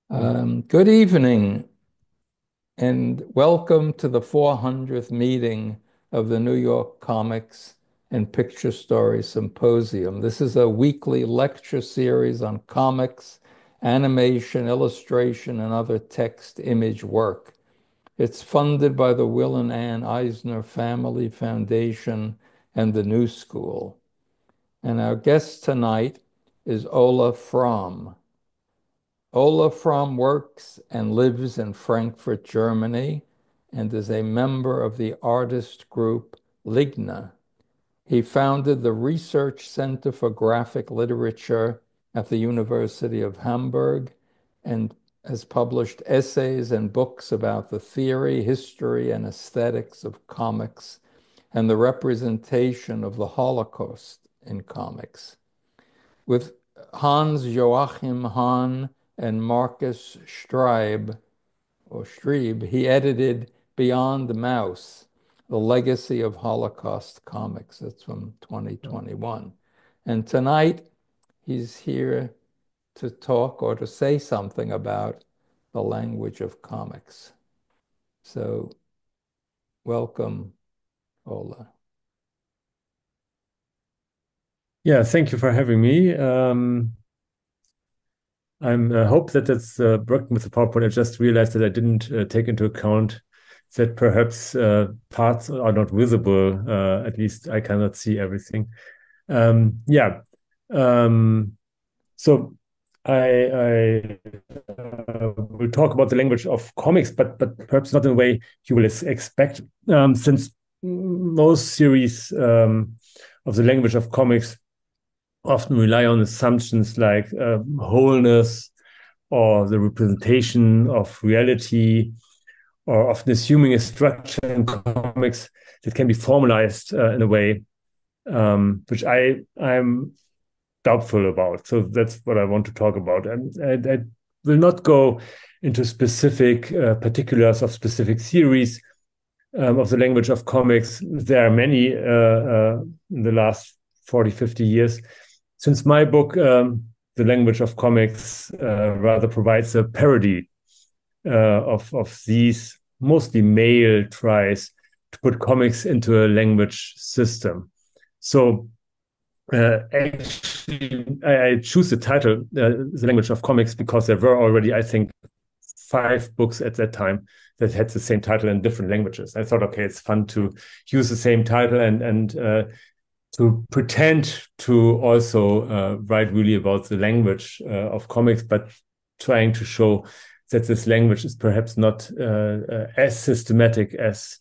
Good evening, and welcome to the 400th meeting of the New York Comics and Picture-story Symposium. This is a weekly lecture series on comics, animation, illustration, and other text image work. It's funded by the Will and Ann Eisner Family Foundation and the New School. And our guest tonight is Ole Frahm. Ole Frahm works and lives in Frankfurt, Germany, and is a member of the artist group LIGNA. He founded the Research Center for Graphic Literature at the University of Hamburg and has published essays and books about the theory, history, and aesthetics of comics and the representation of the Holocaust in comics. With Hans-Joachim Hahn and Markus Streb, he edited Beyond the Mouse, The Legacy of Holocaust Comics. That's from 2021. And tonight, he's here to talk or to say something about the language of comics. So, welcome, Ole. Yeah, thank you for having me. I hope that it's working with the PowerPoint. I just realized that I didn't take into account that perhaps parts are not visible. At least I cannot see everything. Yeah. So I will talk about the language of comics, but perhaps not in a way you will expect, since most series of the language of comics often rely on assumptions like wholeness or the representation of reality, or often assuming a structure in comics that can be formalized in a way which I'm doubtful about. So that's what I want to talk about. And I will not go into specific particulars of specific series of the language of comics. There are many in the last 40, 50 years. Since my book, The Language of Comics, rather provides a parody of these mostly male tries to put comics into a language system. So actually, I choose the title, The Language of Comics, because there were already, I think, 5 books at that time that had the same title in different languages. I thought, okay, it's fun to use the same title and to pretend to also write really about the language of comics, but trying to show that this language is perhaps not as systematic as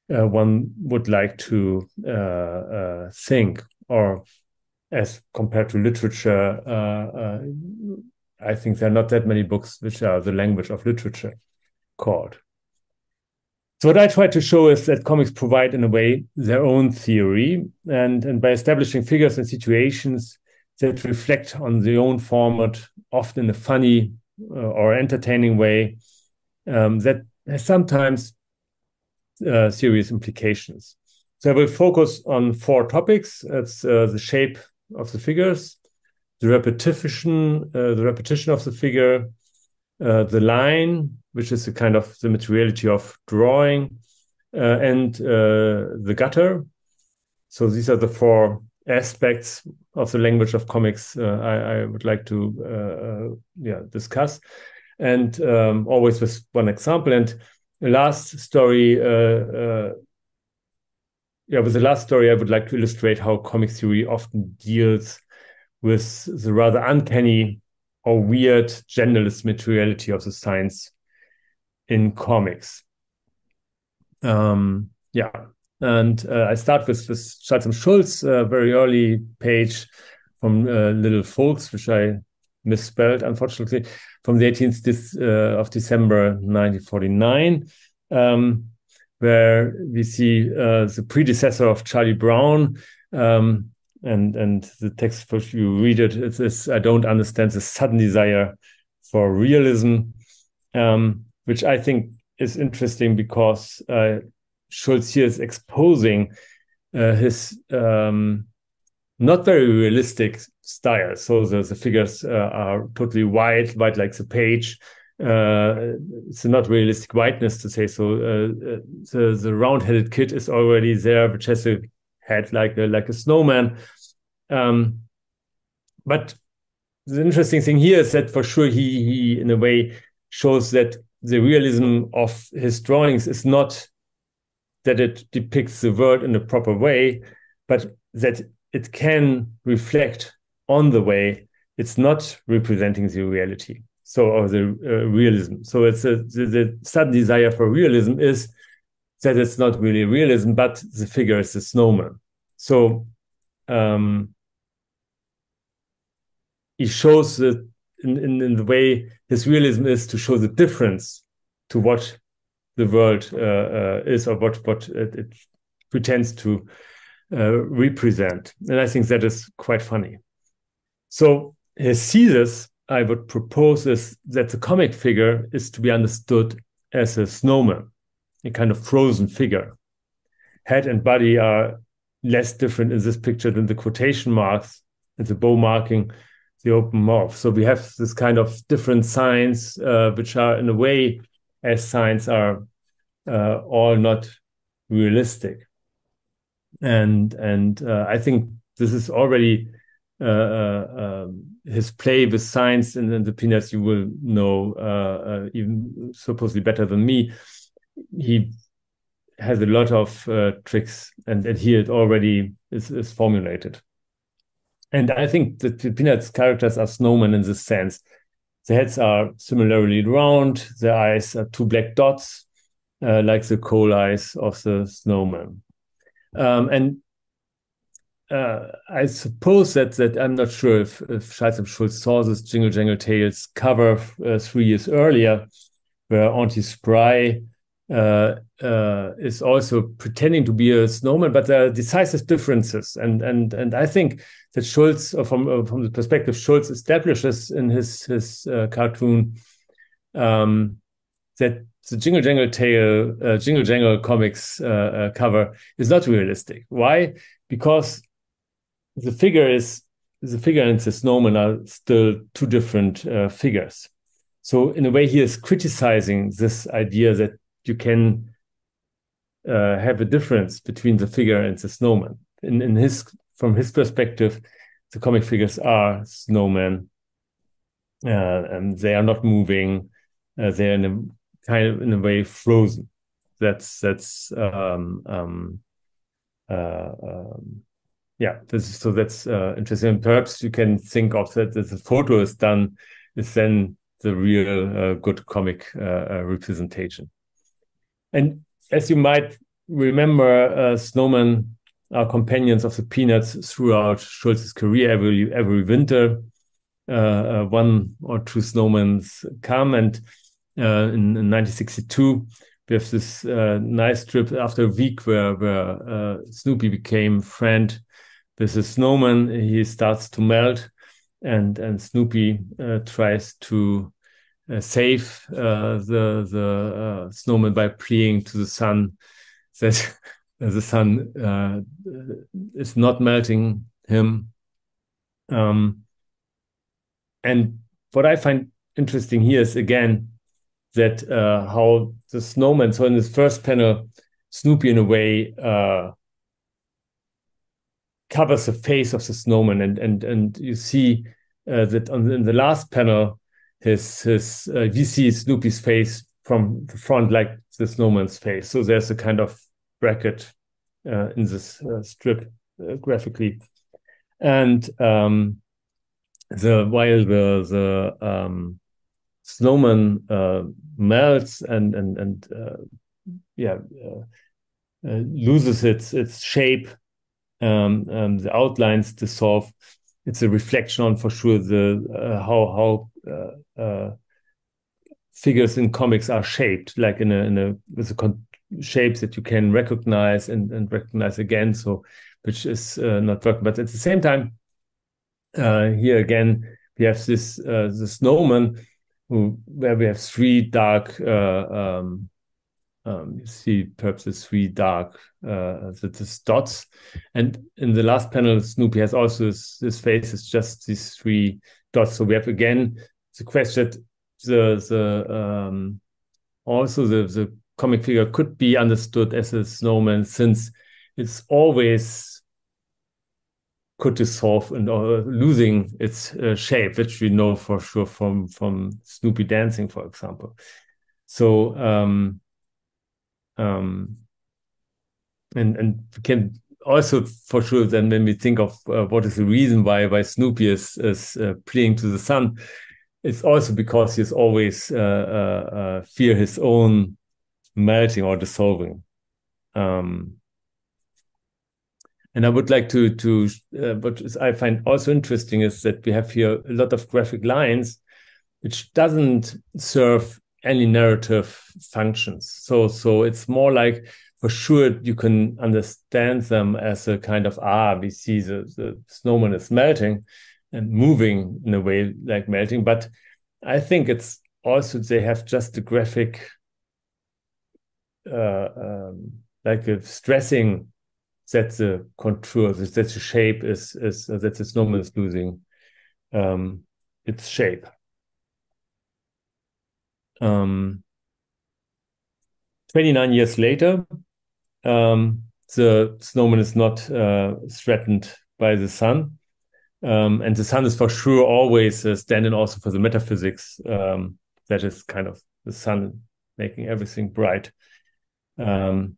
one would like to think, or as compared to literature. I think there are not that many books which are the language of literature called. So what I try to show is that comics provide, in a way, their own theory, and by establishing figures and situations that reflect on their own format, often in a funny or entertaining way, that has sometimes serious implications. So I will focus on 4 topics. It's the shape of the figures, the repetition of the figure, the line, which is a kind of the materiality of drawing, and the gutter. So these are the 4 aspects of the language of comics I would like to discuss, and always with one example. And the last story, with the last story, I would like to illustrate how comic theory often deals with the rather uncanny or weird genderless materiality of the science in comics. And I start with Charles Schulz, a very early page from Little Folks, which I misspelled, unfortunately, from the 18th of December 1949, where we see the predecessor of Charlie Brown. And the text, if you read it, it says, "I don't understand the sudden desire for realism," which I think is interesting because Schulz here is exposing his not very realistic style. So the figures are totally white like the page. it's a not realistic whiteness to say so. The round-headed kid is already there, which has a head like a snowman. But the interesting thing here is that for sure he in a way shows that the realism of his drawings is not that it depicts the world in a proper way, but that it can reflect on the way it's not representing the reality. So, or the realism. So it's the sudden desire for realism is that it's not really realism, but the figure is the snowman. So he shows that in the way his realism is to show the difference to what the world is, or what it pretends to represent. And I think that is quite funny. So his thesis, I would propose, is that the comic figure is to be understood as a snowman, a kind of frozen figure. Head and body are less different in this picture than the quotation marks and the bow marking the open mouth. So we have this kind of different signs, which are in a way, as signs, are all not realistic. And I think this is already his play with science and the Peanuts. You will know even supposedly better than me. He has a lot of tricks, and here it already is formulated. And I think that the Peanuts characters are snowmen in this sense. The heads are similarly round. The eyes are two black dots, like the coal eyes of the snowman. And I suppose that I'm not sure if Schulz and Schulz saw this Jingle Jangle Tales cover 3 years earlier, where Auntie Spry is also pretending to be a snowman, but there are decisive differences. And I think that Schulz, from the perspective Schulz establishes in his cartoon, that the Jingle Jangle Tale, Jingle Jangle Comics cover is not realistic. Why? Because the figure and the snowman are still two different figures. So in a way, he is criticizing this idea that you can have a difference between the figure and the snowman. From his perspective, the comic figures are snowmen, and they are not moving. They're in a way frozen. That's interesting. And perhaps you can think of that the photo is then the real good comic representation. And as you might remember, snowmen are companions of the Peanuts throughout Schulz's career. Every winter, one or two snowmen come, and in 1962, we have this nice strip after a week where Snoopy became friend with a snowman. He starts to melt, and Snoopy tries to save the snowman by pleading to the sun that the sun is not melting him. And what I find interesting here is, again, that how the snowman, so in this first panel, Snoopy in a way covers the face of the snowman, and you see that in the last panel, we see Snoopy's face from the front like the snowman's face. So there's a kind of bracket in this strip graphically, and while the snowman melts and loses its shape, the outlines dissolve. It's a reflection on, for sure, how figures in comics are shaped, like with shapes that you can recognize and recognize again. So, which is not working. But at the same time, here again we have this the snowman, where we have three dark. You see perhaps the three dark the dots, and in the last panel, Snoopy has also his face is just these three dots. So we have again the question: also the comic figure could be understood as a snowman, since it's always could dissolve and or losing its shape, which we know for sure from Snoopy dancing, for example. So and we can also for sure then, when we think of what is the reason why Snoopy is playing to the sun, it's also because he's always fear his own melting or dissolving. And I would like to what I find also interesting is that we have here a lot of graphic lines, which doesn't serve any narrative functions. So it's more like, for sure, you can understand them as a kind of, we see the snowman is melting and moving in a way like melting. But I think it's also, they have just a graphic, like a stressing that the contour, that the shape is that the snowman is losing its shape. 29 years later, the snowman is not threatened by the sun. And the sun is for sure always standing also for the metaphysics. That is kind of the sun making everything bright. And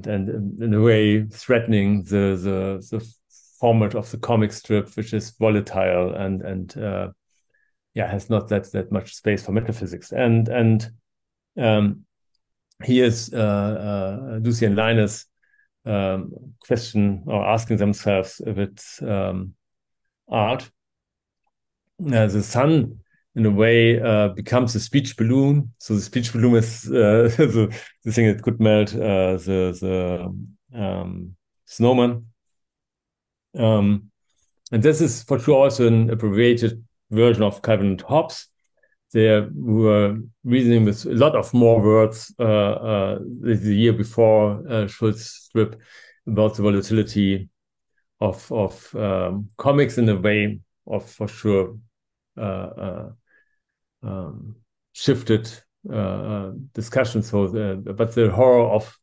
in a way threatening the format of the comic strip, which is volatile and has not that much space for metaphysics. And here's Lucy and Linus question or asking themselves if it's art. The sun, in a way, becomes a speech balloon. So the speech balloon is the thing that could melt the snowman. And this is for sure also an abbreviated version of Calvin and Hobbes. They were reasoning with a lot of more words the year before Schultz's strip about the volatility of comics, in a way of, for sure, shifted discussion. But the horror of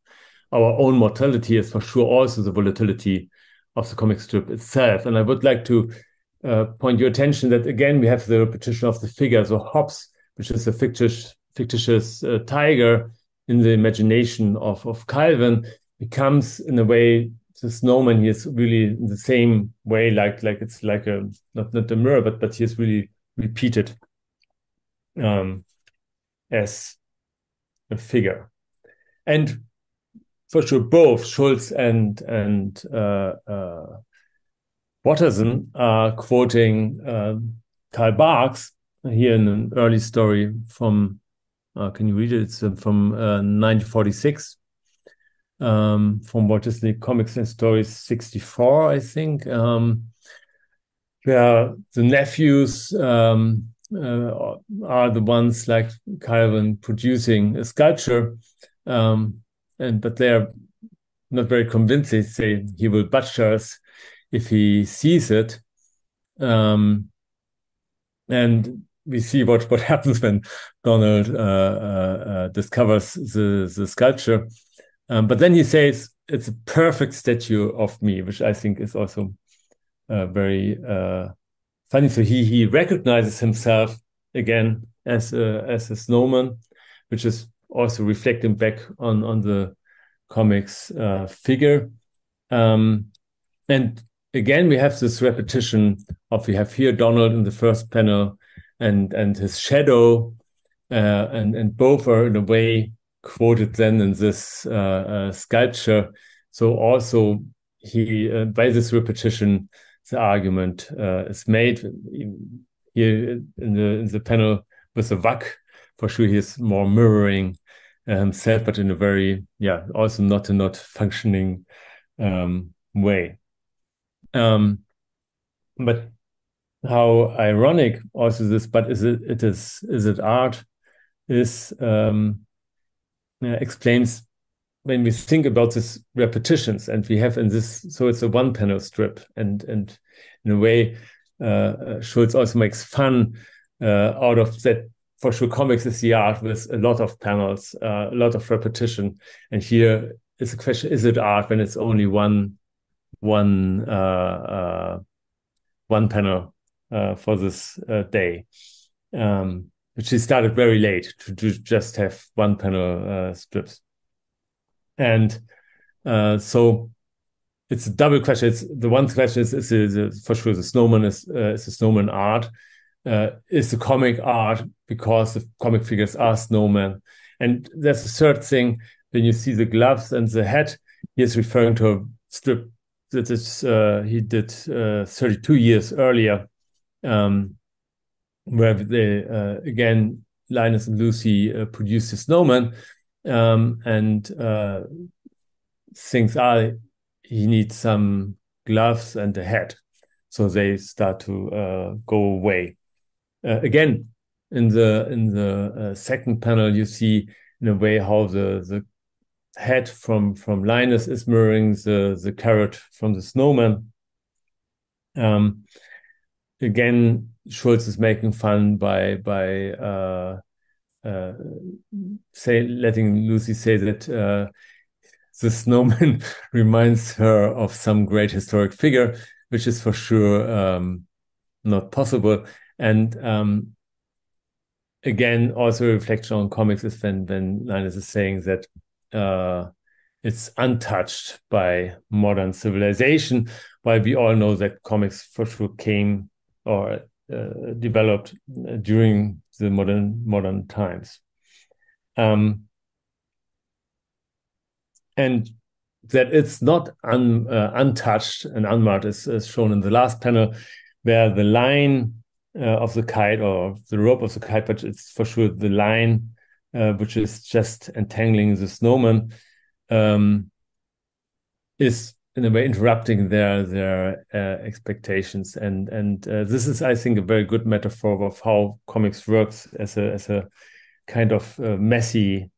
our own mortality is for sure also the volatility of the comic strip itself. And I would like to point your attention that, again, we have the repetition of the figure. So Hobbes, which is a fictitious tiger in the imagination of Calvin, becomes, in a way, the snowman. He is really in the same way, like it's like a not a mirror, but he is really repeated as a figure. And for sure, both Schultz and Watterson are quoting Karl Barks here in an early story from, can you read it? It's from 1946, from Walt Disney Comics and Stories 64, I think, where the nephews are the ones, like Calvin, producing a sculpture, but they're not very convinced. They say he will butcher us if he sees it. And we see what happens when Donald discovers the sculpture. But then he says, it's a perfect statue of me, which I think is also very funny. So he recognizes himself again as a snowman, which is also reflecting back on the comics figure. And again, we have this repetition of, we have here Donald in the first panel and his shadow, and both are in a way quoted then in this sculpture. So also he, by this repetition, the argument is made here in the panel with the Wack. For sure, he is more mirroring himself, but in a very, also not functioning way. But how ironic also this, but is it art, is explains when we think about this repetitions, and we have in this, so it's a one panel strip, and in a way Schultz also makes fun out of that, for sure, comics is the art with a lot of panels, a lot of repetition. And here is a question: is it art when it's only one panel for this day? Which he started very late to just have one panel strips. And so it's a double question. It's the one question is for sure the snowman is the snowman art. Is the comic art because the comic figures are snowmen? And there's a third thing. When you see the gloves and the hat, he is referring to a strip that is he did 32 years earlier, where they again Linus and Lucy produced the snowman, and things are he needs some gloves and a hat, so they start to go away. Again, in the second panel, you see in a way how the head from Linus is mirroring the carrot from the snowman. Again, Schulz is making fun by letting Lucy say that the snowman reminds her of some great historic figure, which is for sure not possible. And again, also a reflection on comics is when Linus is saying that it's untouched by modern civilization, while we all know that comics for sure came or developed during the modern times. And that it's not untouched and unmarked is shown in the last panel, where the line of the kite or the rope of the kite, but it's for sure the line which is just entangling the snowman, is in a way interrupting their expectations, and this is, I think, a very good metaphor of how comics works as a kind of messy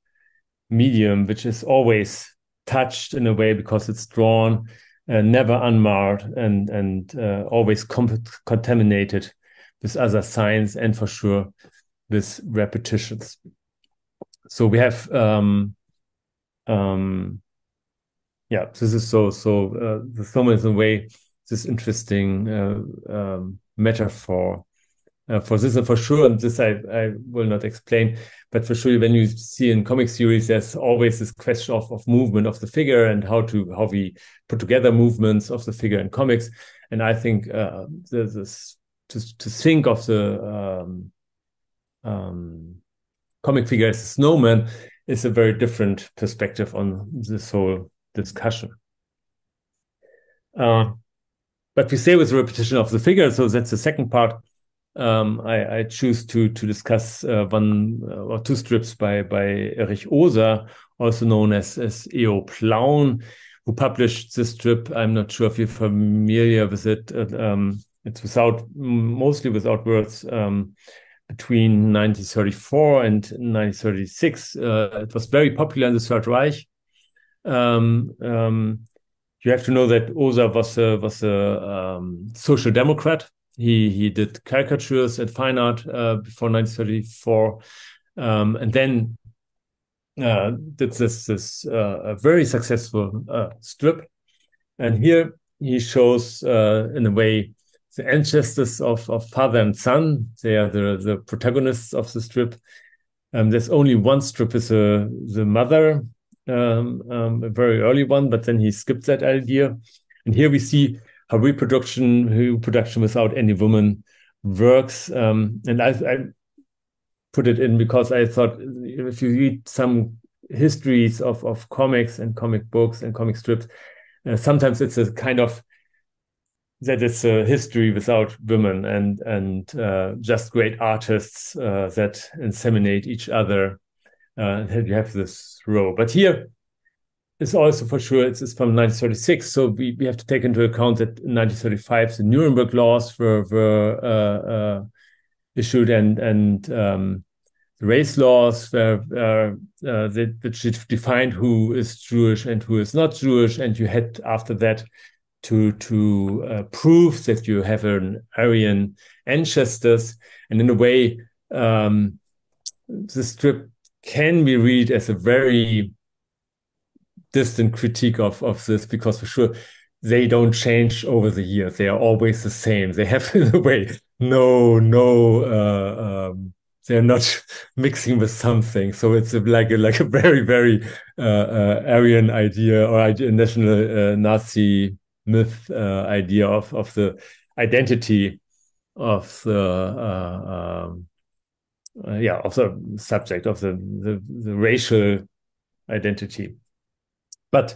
medium, which is always touched in a way because it's drawn, never unmarred, and always contaminated with other signs and for sure with repetitions. So we have this is so the snowman is in a way this interesting metaphor for this, and for sure, and this I will not explain, but for sure when you see in comic series, there's always this question of movement of the figure and how we put together movements of the figure in comics. And I think to think of the comic figure as a snowman is a very different perspective on this whole discussion. But we stay with the repetition of the figure, so that's the second part. I choose to discuss one or two strips by Erich Oser, also known as E.O. Plauen, who published this strip. I'm not sure if you're familiar with it. It's mostly without words. Between 1934 and 1936, it was very popular in the Third Reich. You have to know that Oser was a social democrat. He did caricatures and fine art before 1934, and then did this very successful strip. And here he shows, in a way, the ancestors of father and son. They are the protagonists of the strip. There's only one strip is the mother, a very early one, but then he skipped that idea. And here we see how reproduction without any woman works. And I put it in because I thought if you read some histories of comics and comic books and comic strips, sometimes it's a kind of that it's a history without women and just great artists that inseminate each other. And you have this row. But here it's also for sure it's from 1936. So we have to take into account that in 1935 the Nuremberg laws were issued and the race laws which defined who is Jewish and who is not Jewish. And you had after that prove that you have an Aryan ancestors, and in a way, the strip can be read as a very distant critique of this, because for sure they don't change over the years. They are always the same. They have, in a way, they're not mixing with something. So it's like a very, very Aryan idea, or national Nazi myth idea of the identity of the of the subject, of the racial identity. But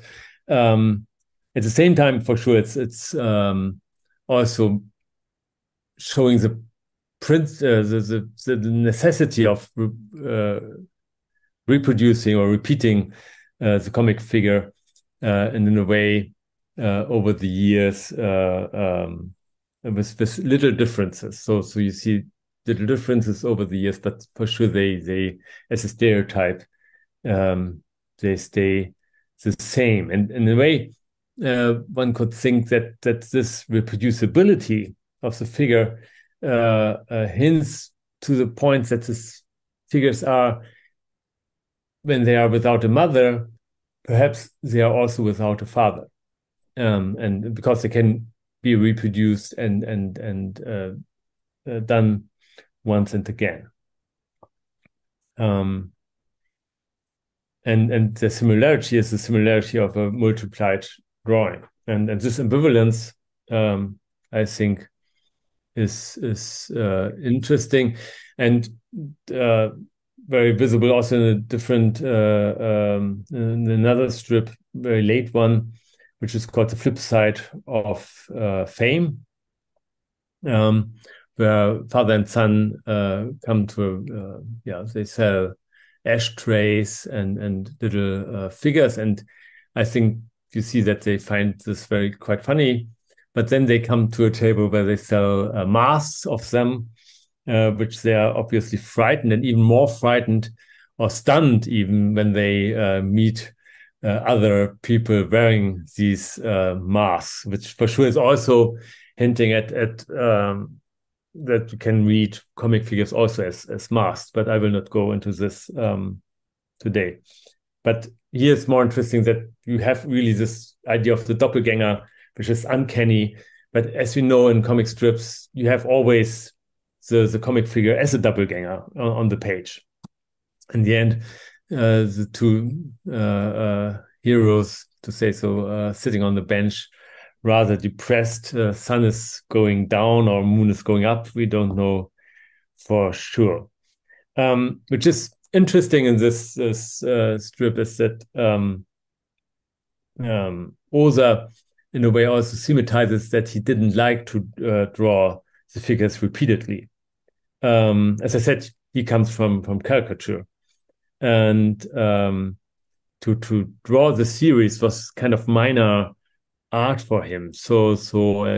at the same time, for sure, it's also showing the necessity of reproducing or repeating the comic figure, and in a way, over the years, with little differences. So you see little differences over the years, but for sure they as a stereotype, they stay the same. And in a way, one could think that this reproducibility of the figure hints to the point that these figures are, when they are without a mother, perhaps they are also without a father, and because they can be reproduced and done once and again. And the similarity is the similarity of a multiplied drawing, and this ambivalence, I think, is interesting, and very visible also in a different in another strip, very late one, which is called The Flip Side of Fame, where father and son come to they sell ashtrays and little figures, and I think you see that they find this quite funny. But then they come to a table where they sell masks of them, which they are obviously frightened, and even more frightened or stunned even when they meet other people wearing these masks, which for sure is also hinting at that you can read comic figures also as masks. But I will not go into this today. But here it's more interesting that you have really this idea of the doppelganger, which is uncanny. But as we know in comic strips, you have always the comic figure as a doppelganger on the page. In the end, the two heroes, to say so, sitting on the bench, rather depressed. Sun is going down or moon is going up. We don't know for sure. Which is interesting in this strip is that Oza, in a way, also thematizes that he didn't like to draw the figures repeatedly. As I said, he comes from caricature, and to draw the series was kind of minor art for him. So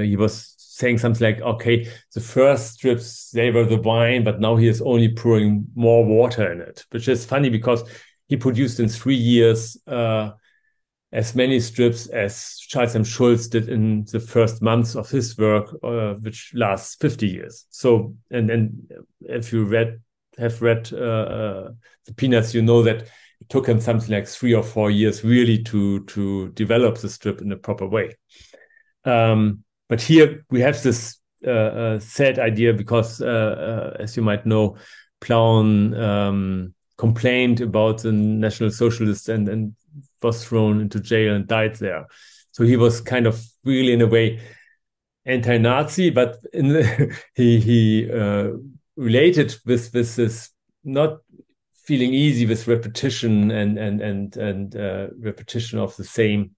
he was saying something like, okay, the first strips, they were the wine, but now he is only pouring more water in it, which is funny because he produced in 3 years as many strips as Charles M. Schulz did in the first months of his work, which lasts 50 years. So, and if you have read the Peanuts, you know that it took him something like 3 or 4 years really to develop the strip in a proper way. But here we have this sad idea because, as you might know, Plauen complained about the National Socialists and was thrown into jail and died there. So he was kind of really, in a way, anti-Nazi, but he related with this not feeling easy with repetition and repetition of the same,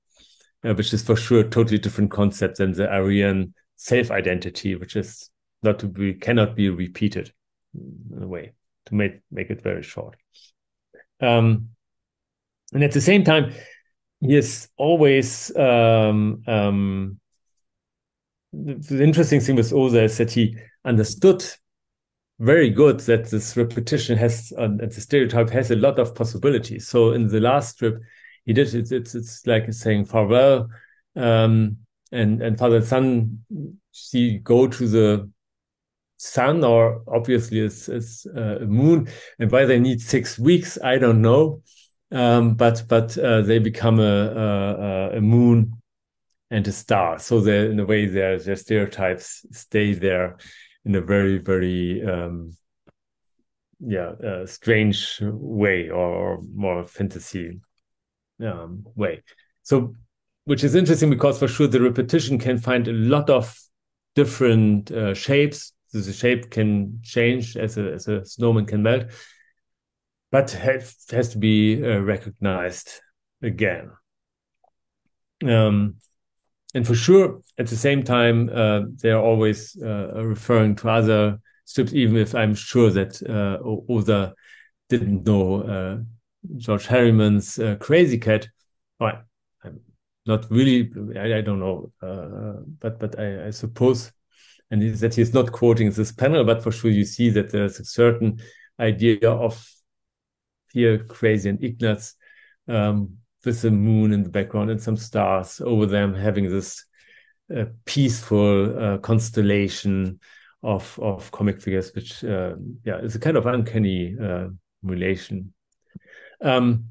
which is for sure a totally different concept than the Aryan self-identity, which is cannot be repeated in a way, to make it very short. And at the same time, he is always the interesting thing with Oza is that he understood very good that this repetition has and the stereotype has a lot of possibilities. So in the last strip, he did it's like saying farewell, and and father and son, she go to the sun, or obviously it's a moon, and why they need 6 weeks, I don't know. But they become a moon and a star. So they, in a way, their stereotypes stay there in a very, very strange way, or more fantasy way. So, which is interesting, because for sure the repetition can find a lot of different shapes. So the shape can change as a snowman can melt, but has to be recognized again. And for sure, at the same time, they are always referring to other strips, even if I'm sure that Oda didn't know George Harriman's Krazy Cat. Well, I'm not really, I don't know, but I suppose, and that he's not quoting this panel, but for sure you see that there's a certain idea of here Krazy and Ignaz, with the moon in the background and some stars over them, having this peaceful constellation of comic figures, which is a kind of uncanny relation. And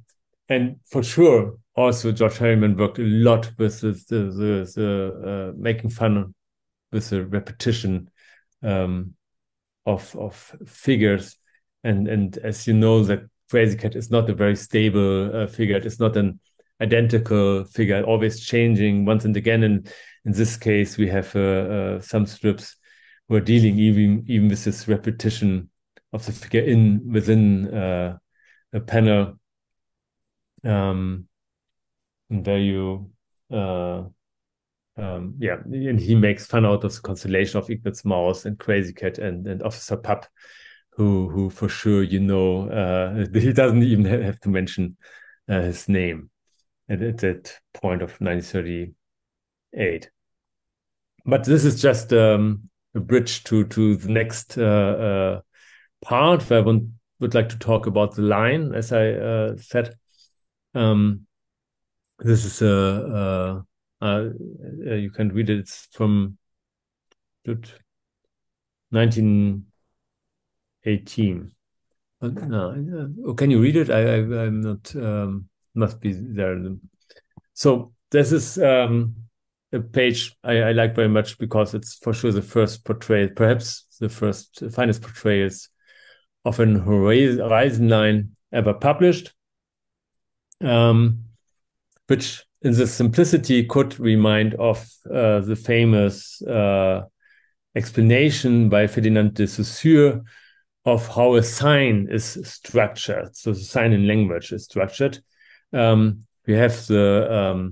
for sure, also George Harriman worked a lot with the making fun with the repetition of figures, and as you know, that Krazy Cat is not a very stable figure. It is not an identical figure, always changing once and again. And in this case, we have some strips who are dealing even with this repetition of the figure within a panel. And and he makes fun out of the constellation of Ignaz Mouse and Krazy Cat and Officer Pup, who for sure, he doesn't even have to mention his name at that point of 1938. But this is just a bridge to the next part, where I would like to talk about the line, as I said. This is you can read it. It's from 1918. Can you read it? I'm not. Must be there. So this is a page I like very much, because it's for sure the first portrayal, perhaps the finest portrayals of an horizon line ever published, which in the simplicity could remind of the famous explanation by Ferdinand de Saussure of how a sign is structured. So the sign in language is structured. We have the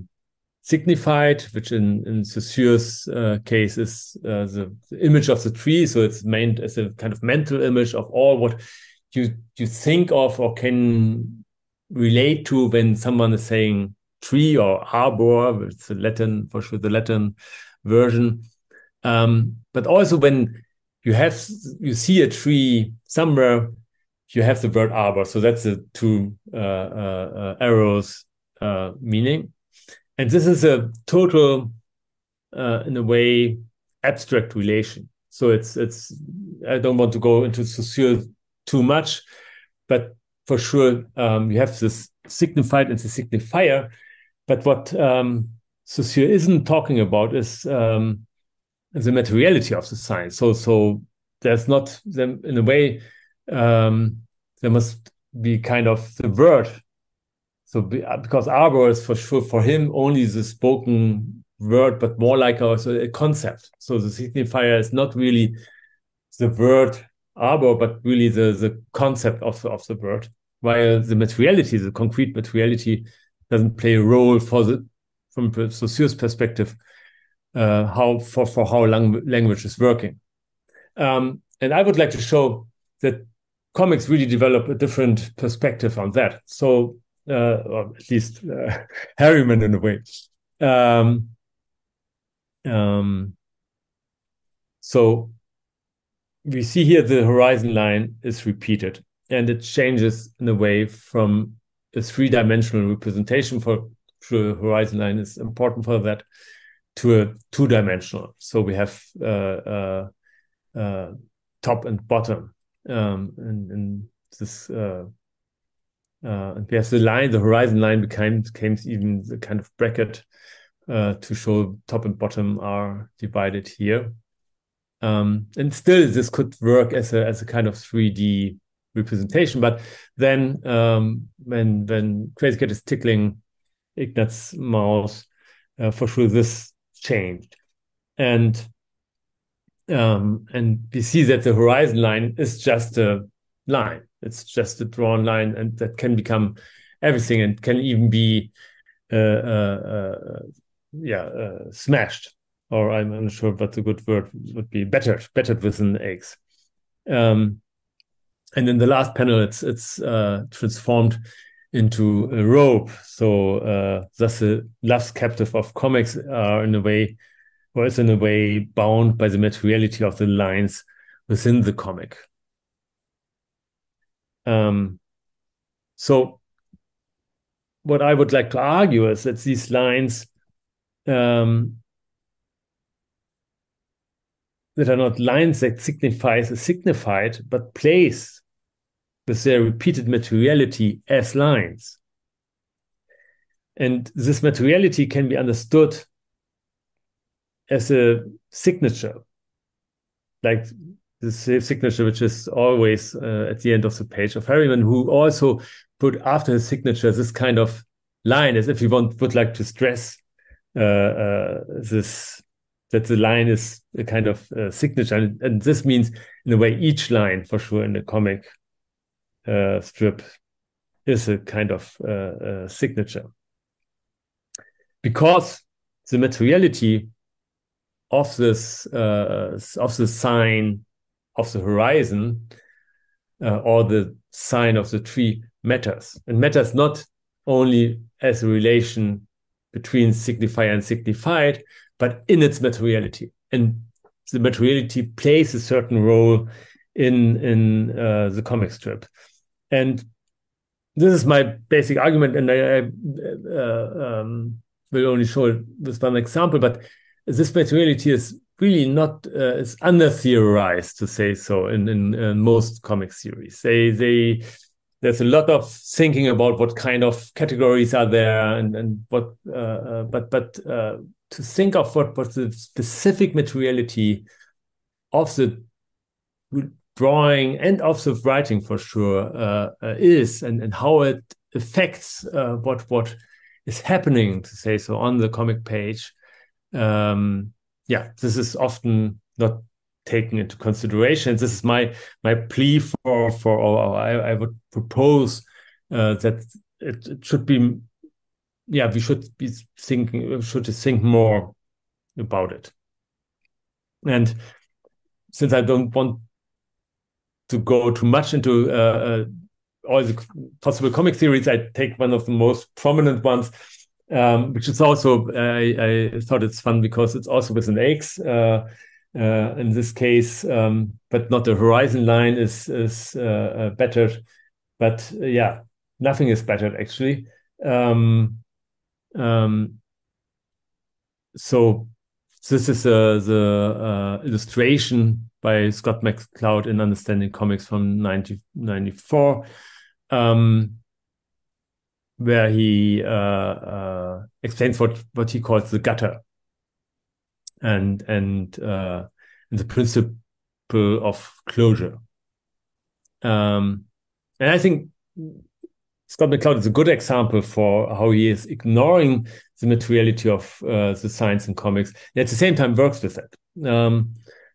signified, which in Saussure's case is the image of the tree. So it's meant as a kind of mental image of all what you think of or can relate to when someone is saying tree or arbor. It's the Latin, for sure, the Latin version. But also when you see a tree somewhere, you have the word arbor. So that's the two arrows meaning. And this is a total, in a way, abstract relation. So it's I don't want to go into Saussure too much, but for sure you have this signified and the signifier. But what Saussure isn't talking about is the materiality of the sign. So there's not, in a way, there must be kind of the word. So because arbor is for sure for him only the spoken word, but more like a concept. So the signifier is not really the word arbor, but really the concept of the word. While the materiality, the concrete materiality, doesn't play a role from Saussure's perspective, for how language is working. And I would like to show that comics really develop a different perspective on that. So, or at least Harriman in a way. So we see here the horizon line is repeated, and it changes in a way from a three-dimensional representation. For sure, horizon line is important for that, to a two-dimensional. So we have top and bottom, and this and we have the line, the horizon line became even the kind of bracket to show top and bottom are divided here. And still, this could work as a kind of 3D representation. But then, when Krazy Cat is tickling Ignaz's mouse, for sure this changed, and we see that the horizon line is just a line. It's just a drawn line, and that can become everything, and can even be smashed. Or I'm not sure what the good word would be. Battered with an X. And in the last panel, it's transformed into a rope. So thus the love's captive of comics are in a way bound by the materiality of the lines within the comic. So what I would like to argue is that these lines that are not lines that signifies a signified, but place with their repeated materiality as lines. And this materiality can be understood as a signature, like the signature which is always at the end of the page of Harriman, who also put after his signature this kind of line, as if he would like to stress this, that the line is a kind of signature. And this means, in a way, each line, for sure, in the comic strip is a kind of signature. Because the materiality of this sign of the horizon or the sign of the tree matters. And matters not only as a relation between signifier and signified, but in its materiality. And the materiality plays a certain role in the comic strip. And this is my basic argument, and I will only show it with one example, but this materiality is really not, it's under-theorized, to say so, in most comic series. There's a lot of thinking about what kind of categories are there and what, but to think of what the specific materiality of the drawing and of the writing, for sure, is, and how it affects what is happening, to say so, on the comic page. This is often not taken into consideration. This is my plea or I would propose that it should be, we should think more about it. And since I don't want to go too much into all the possible comic theories, I take one of the most prominent ones, which is also, I thought it's fun because it's also with an X in this case, but not the horizon line is bettered, but nothing is bettered actually. So this is the illustration by Scott McCloud in Understanding Comics from 1994, where he explains what he calls the gutter and the principle of closure. And I think Scott McCloud is a good example for how he is ignoring the materiality of the science in comics, and at the same time works with it.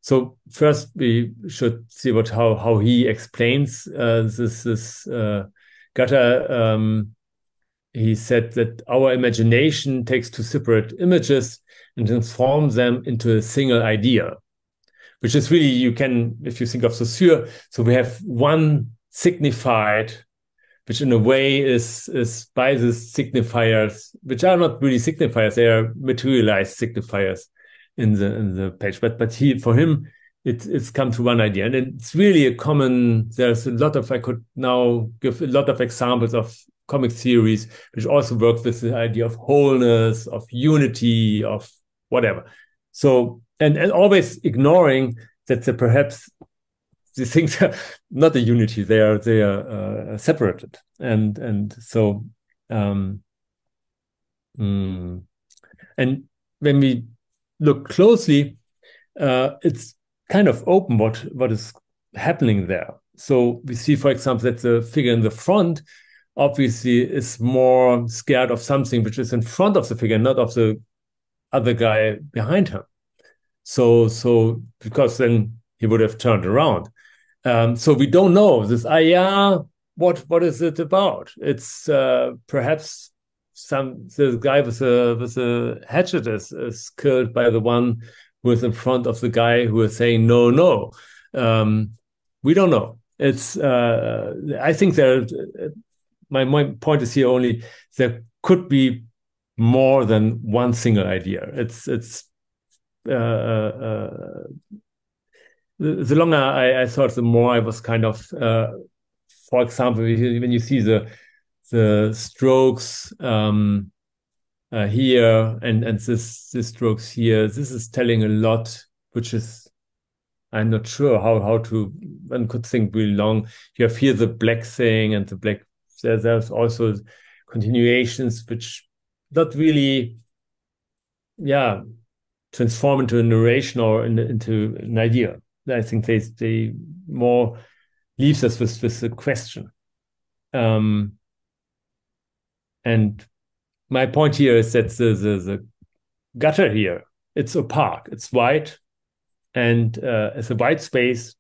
So first, we should see how he explains this gutter. He said that our imagination takes two separate images and transforms them into a single idea, which is really, you can, if you think of Saussure, so we have one signified, which in a way is by the signifiers, which are not really signifiers, they are materialized signifiers in the page. But for him, it's come to one idea. And it's really a common, there's a lot of, I could now give a lot of examples of comic theories, which also work with the idea of wholeness, of unity, of whatever. So, and always ignoring that perhaps these things are not a unity; they are separated, and so. And when we look closely, it's kind of open what is happening there. So we see, for example, that the figure in the front obviously is more scared of something which is in front of the figure, not of the other guy behind him. So because then he would have turned around. So we don't know this. What is it about? It's perhaps the guy with a hatchet is killed by the one who is in front of the guy who is saying no. We don't know. It's I think my point is here only there could be more than one single idea. The longer I thought, the more I was kind of, for example, when you see the strokes here and this strokes here, this is telling a lot, which is I'm not sure how to one could think really long. You have here the black thing and the black. There's also continuations which not really, transform into a narration or into an idea. I think they more leaves us with a question. And my point here is that the gutter here, it's opaque, it's white, and as a white space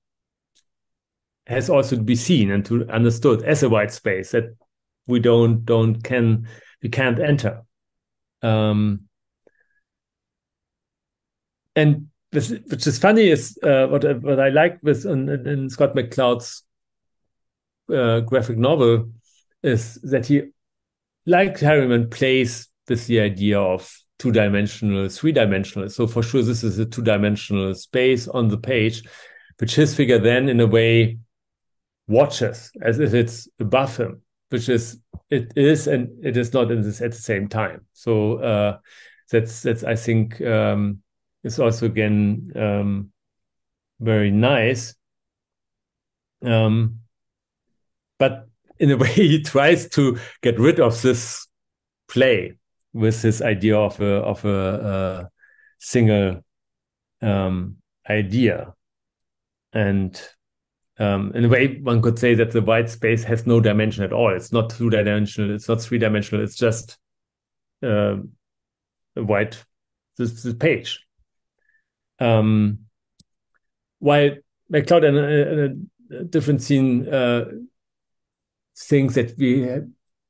has also to be seen and to understood as a white space that we can't enter. And which is funny is what I like with in Scott McCloud's graphic novel is that he, like Harriman, plays with the idea of two-dimensional, three-dimensional. So for sure, this is a two-dimensional space on the page, which his figure then, in a way, watches as if it's above him, which is it is and it is not in this at the same time. So that's I think is also again very nice. But in a way, he tries to get rid of this play with this idea of a single idea. And in a way, one could say that the white space has no dimension at all. It's not two-dimensional. It's not three-dimensional. It's just a white this page. While McCloud in a different scene thinks that we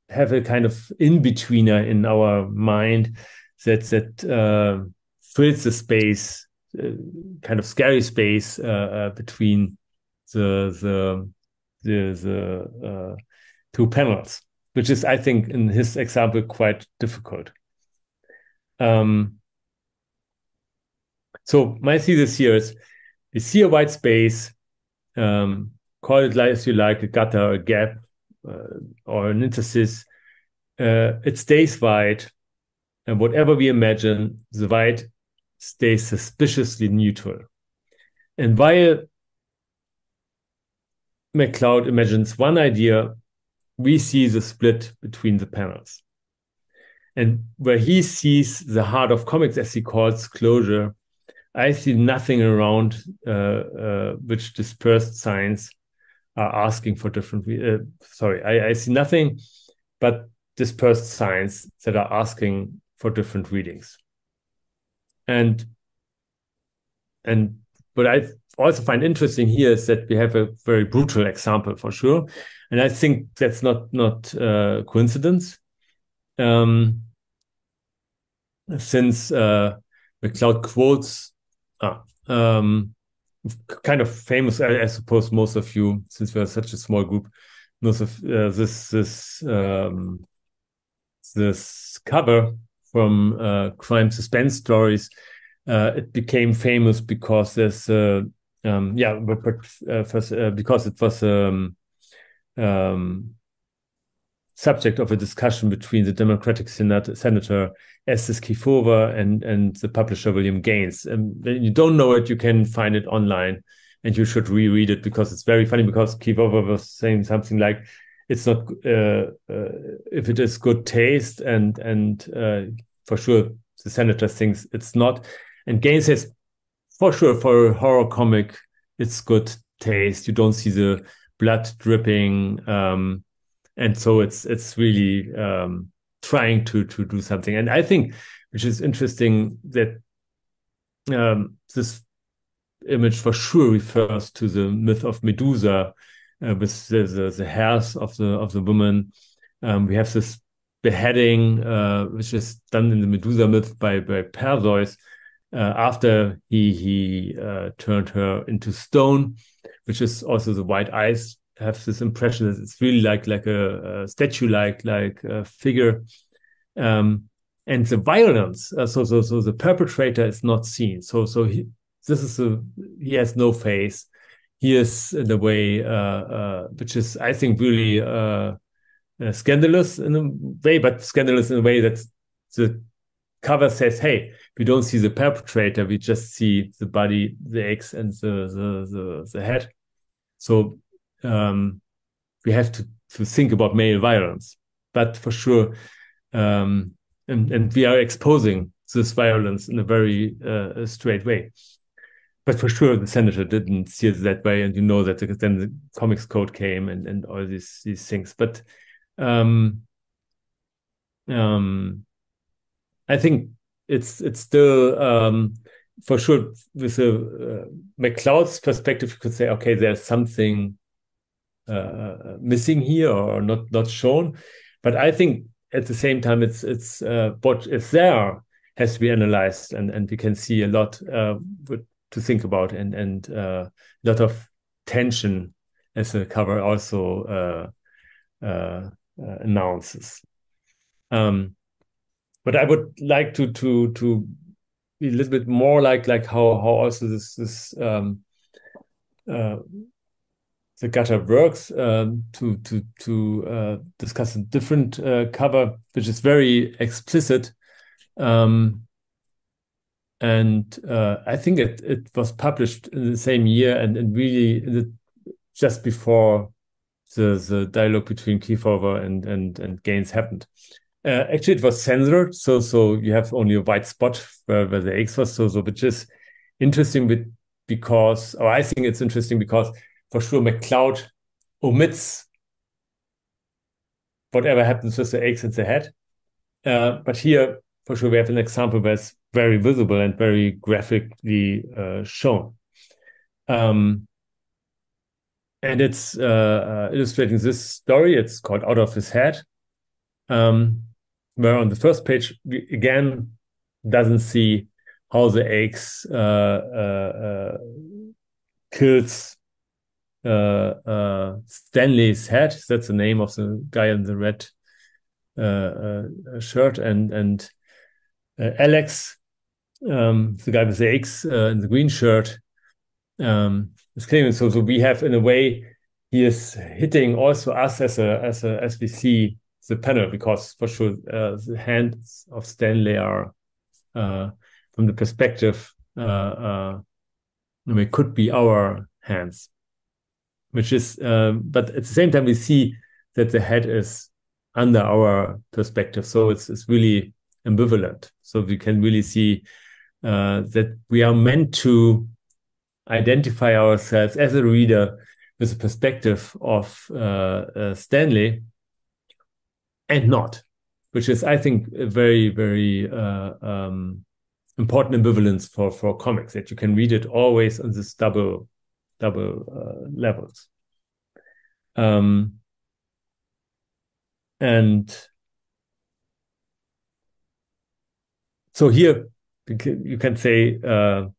have a kind of in-betweener in our mind that fills the space, kind of scary space between the two panels, which is, I think, in his example, quite difficult. So my thesis here is we see a white space, call it like as you like, a gutter, a gap, or an interstice. It stays white, and whatever we imagine, the white stays suspiciously neutral. And while McCloud imagines one idea, we see the split between the panels. And where he sees the heart of comics, as he calls closure, I see nothing around which dispersed signs are asking for different. I see nothing but dispersed signs that are asking for different readings. And what I also find interesting here is that we have a very brutal example for sure, and I think that's not coincidence. Since McCloud quotes kind of famous, I suppose most of you, since we're such a small group, knows of this cover from crime suspense stories. It became famous because there's because it was subject of a discussion between the Democratic Senator Estes Kefauver and the publisher William Gaines. And when you don't know it, you can find it online, and you should reread it because it's very funny. Because Kefauver was saying something like, "It's not if it is good taste," and for sure the senator thinks it's not, and Gaines says, "For sure, for a horror comic, it's good taste. You don't see the blood dripping." And so it's really trying to do something. And I think, which is interesting, that this image for sure refers to the myth of Medusa, with the hairs of the woman. We have this beheading, which is done in the Medusa myth by Perseus, after he turned her into stone, which is also the white eyes have this impression that it's really like a statue-like figure, and the violence. So the perpetrator is not seen. So he has no face. He is in a way, which is, I think, really scandalous in a way, but scandalous in a way that the cover says, "Hey, we don't see the perpetrator; we just see the body, the eggs, and the head." So we have to think about male violence, but for sure, and we are exposing this violence in a very straight way. But for sure, the senator didn't see it that way, and you know that then the comics code came and all these things. But I think it's still for sure with a McCloud's perspective, you could say, okay, there's something missing here or not shown. But I think at the same time, it's what is there has to be analyzed, and we can see a lot to think about, and a lot of tension, as the cover also announces. But I would like to be a little bit more like how also this the gutter works, to discuss a different cover, which is very explicit, and I think it was published in the same year, and really just before the dialogue between Kefauver and Gaines happened. Actually, it was censored, so you have only a white spot where the X was, so which is interesting because, or I think it's interesting because for sure McCloud omits whatever happens with the X and the head. But here, for sure, we have an example where it's very visible and very graphically shown. And it's illustrating this story. It's called Out of His Head. Where on the first page, we again doesn't see how the eggs kills Stanley's head. That's the name of the guy in the red shirt, and Alex, the guy with the eggs in the green shirt, is killing. So we have, in a way, he is hitting also us as we see the panel, because for sure the hands of Stanley are from the perspective it could be our hands, which is but at the same time we see that the head is under our perspective, so it's really ambivalent. So we can really see that we are meant to identify ourselves as a reader with the perspective of Stanley, and not, which is, I think, a very, very important ambivalence for comics, that you can read it always on this double levels. And so here you can say the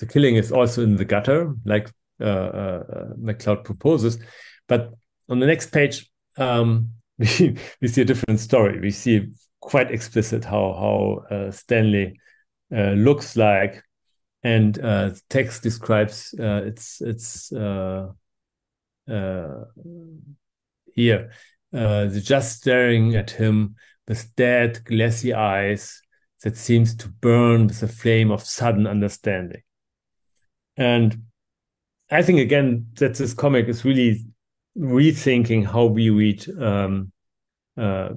killing is also in the gutter, like McCloud proposes. But on the next page, we see a different story. We see quite explicit how Stanley looks like, and text describes its here, just staring at him with dead, glassy eyes that seems to burn with a flame of sudden understanding. And I think, again, that this comic is really rethinking how we read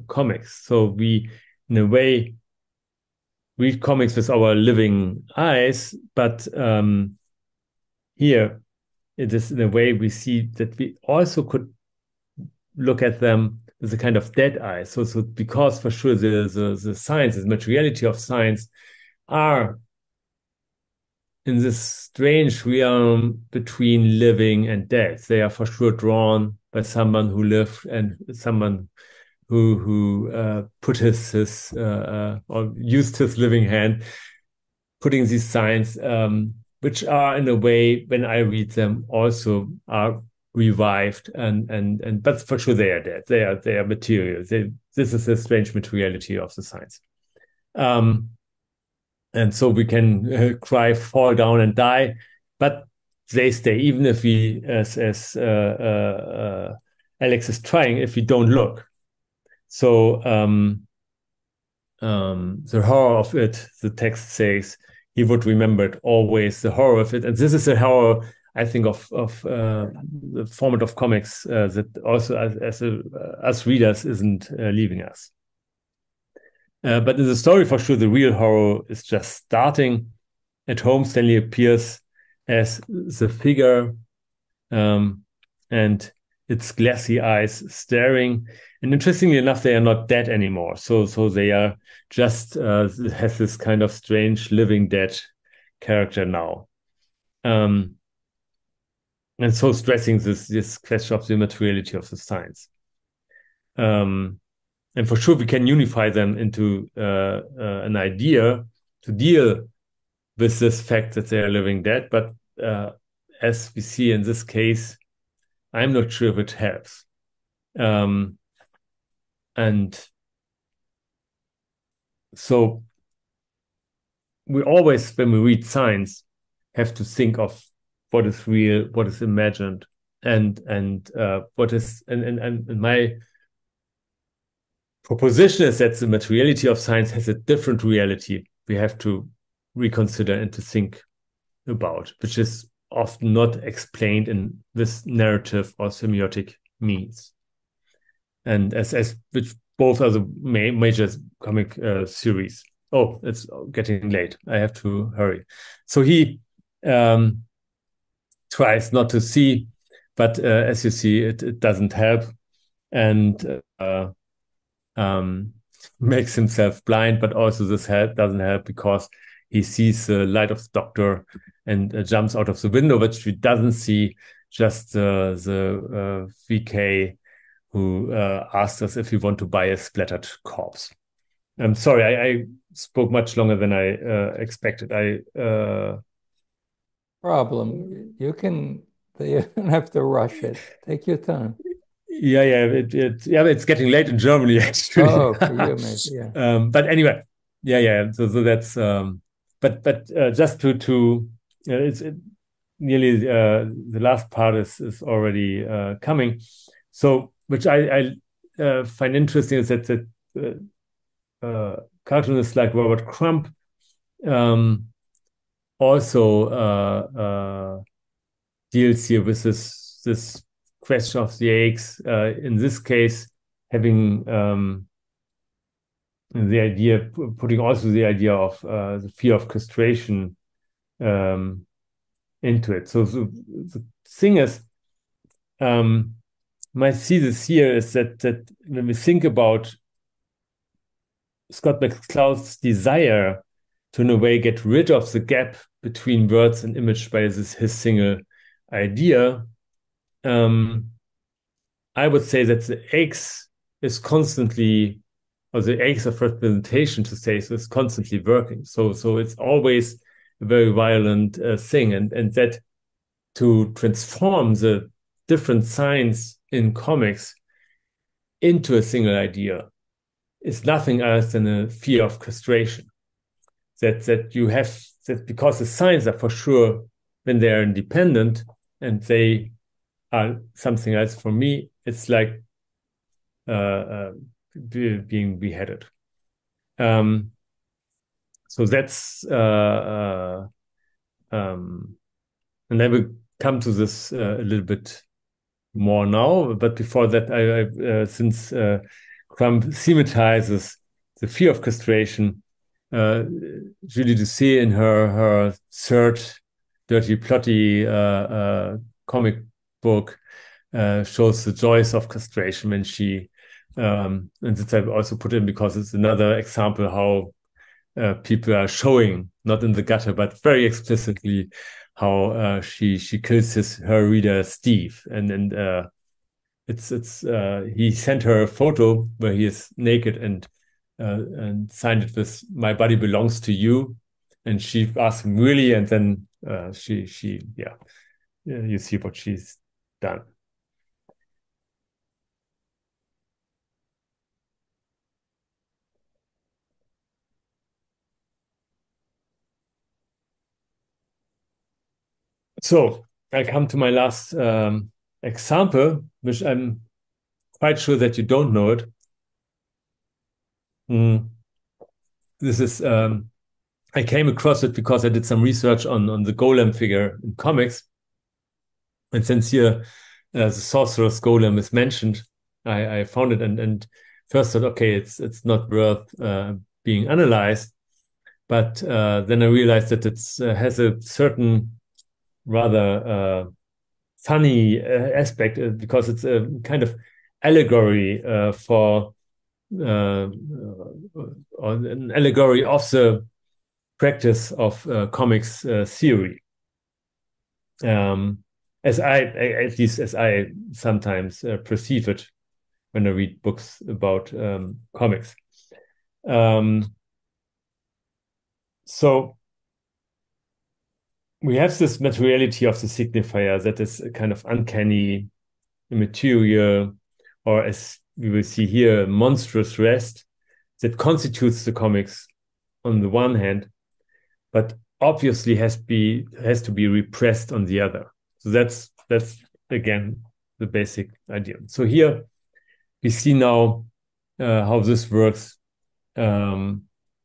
comics. So we, in a way, read comics with our living eyes, but here it is in a way we see that we also could look at them with a kind of dead eye. So because for sure the science, the materiality of science are in this strange realm between living and death. They are for sure drawn by someone who lived and someone who put his or used his living hand, putting these signs, which are in a way, when I read them, also are revived and but for sure they are dead. They are material. This is the strange materiality of the signs. And so we can cry, fall down, and die, but they stay, even if we, as Alex is trying, if we don't look. So the horror of it, the text says, he would remember it always, the horror of it. And this is a horror, I think, of the format of comics that also, as readers, isn't leaving us. But in the story, for sure, the real horror is just starting. At home, Stanley appears as the figure, and its glassy eyes staring. And interestingly enough, they are not dead anymore. So they are just has this kind of strange living dead character now. And so stressing this question of the materiality of the science. And for sure, we can unify them into an idea to deal with this fact that they are living dead. But as we see in this case, I'm not sure if it helps. And so we always, when we read science, have to think of what is real, what is imagined, and what is and my proposition is that the materiality of science has a different reality we have to reconsider and to think about, which is often not explained in this narrative or semiotic means. And as which both are the major comic series. Oh, it's getting late. I have to hurry. So he tries not to see, but as you see, it doesn't help, and makes himself blind. But also this doesn't help because he sees the light of the doctor and jumps out of the window, which he doesn't see, just the VK who asked us if we want to buy a splattered corpse. I'm sorry, I spoke much longer than I expected. Problem. You don't have to rush it. Take your time. Yeah, it's getting late in Germany actually. Oh, for you, maybe, yeah. But anyway, yeah. So that's but just to it's nearly the last part is already coming. So which I find interesting is that cartoonists like Robert Crumb also deals here with this question of the eggs. In this case, having the idea, putting also the idea of the fear of castration into it. So the thing is, my thesis here is that when we think about Scott McCloud's desire to, in a way, get rid of the gap between words and image by his single idea, I would say that the eggs is constantly, or the eggs of representation, to say so, is constantly working. So it's always a very violent thing, and that to transform the different signs in comics into a single idea is nothing else than a fear of castration. That you have, that because the signs are for sure, when they are independent and they are something else. For me, it's like being beheaded. So that's and I will come to this a little bit more now. But before that, since Crumb thematizes the fear of castration, Julie Doucet in her third dirty plotty comic book shows the joys of castration when she and this I also put in because it's another example how people are showing, not in the gutter, but very explicitly, how she kills her reader Steve, and it's he sent her a photo where he is naked and signed it with "My body belongs to you," and she asked him really, and then you see what she's done. So I come to my last example, which I'm quite sure that you don't know it. This is I came across it because I did some research on the golem figure in comics, and since here the sorcerer's golem is mentioned, I found it and first thought, okay, it's not worth being analyzed, but then I realized that it has a certain rather funny aspect because it's a kind of allegory for an allegory of the practice of comics theory. At least as I sometimes perceive it when I read books about comics. So we have this materiality of the signifier that is a kind of uncanny, immaterial, or as we will see here, monstrous rest that constitutes the comics on the one hand, but obviously has to be repressed on the other. So that's again the basic idea. So here we see now how this works, and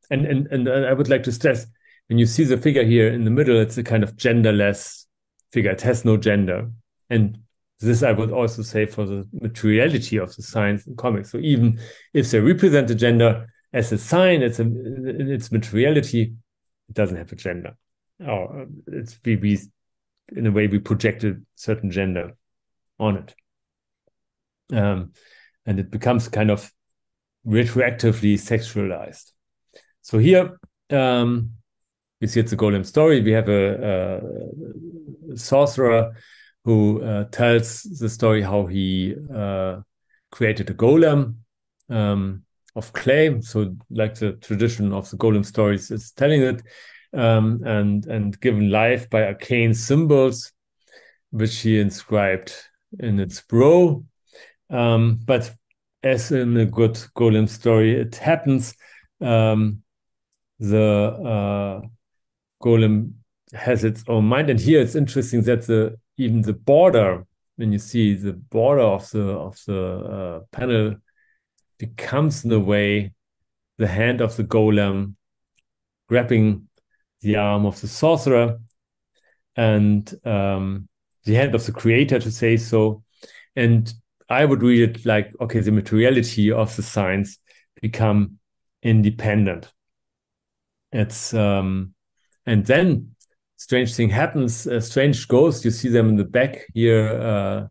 I would like to stress, when you see the figure here in the middle, it's a kind of genderless figure. It has no gender. And this I would also say for the materiality of the signs in comics. So even if they represent the gender as a sign, in its materiality, it doesn't have a gender. Or in a way, we project a certain gender on it. And it becomes kind of retroactively sexualized. So here, we see it's a golem story. We have a sorcerer who tells the story how he created a golem of clay. So like the tradition of the golem stories is telling it, and given life by arcane symbols, which he inscribed in its brow. But as in a good golem story, it happens, the golem has its own mind. And here it's interesting that even the border, when you see the border of the panel, becomes in a way the hand of the golem grabbing the arm of the sorcerer, and the hand of the creator, to say so. And I would read it like, okay, the materiality of the signs become independent. It's and then strange thing happens, a strange ghost, you see them in the back here,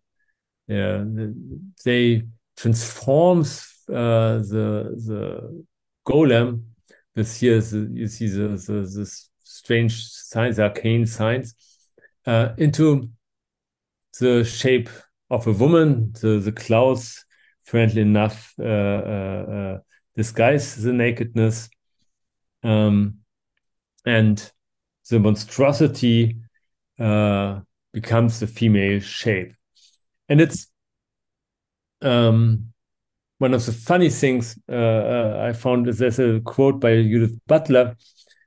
they transforms the golem. This here you see the strange signs, arcane signs, into the shape of a woman. The clouds, friendly enough, disguise the nakedness, and the monstrosity becomes the female shape. And it's one of the funny things I found is there's a quote by Judith Butler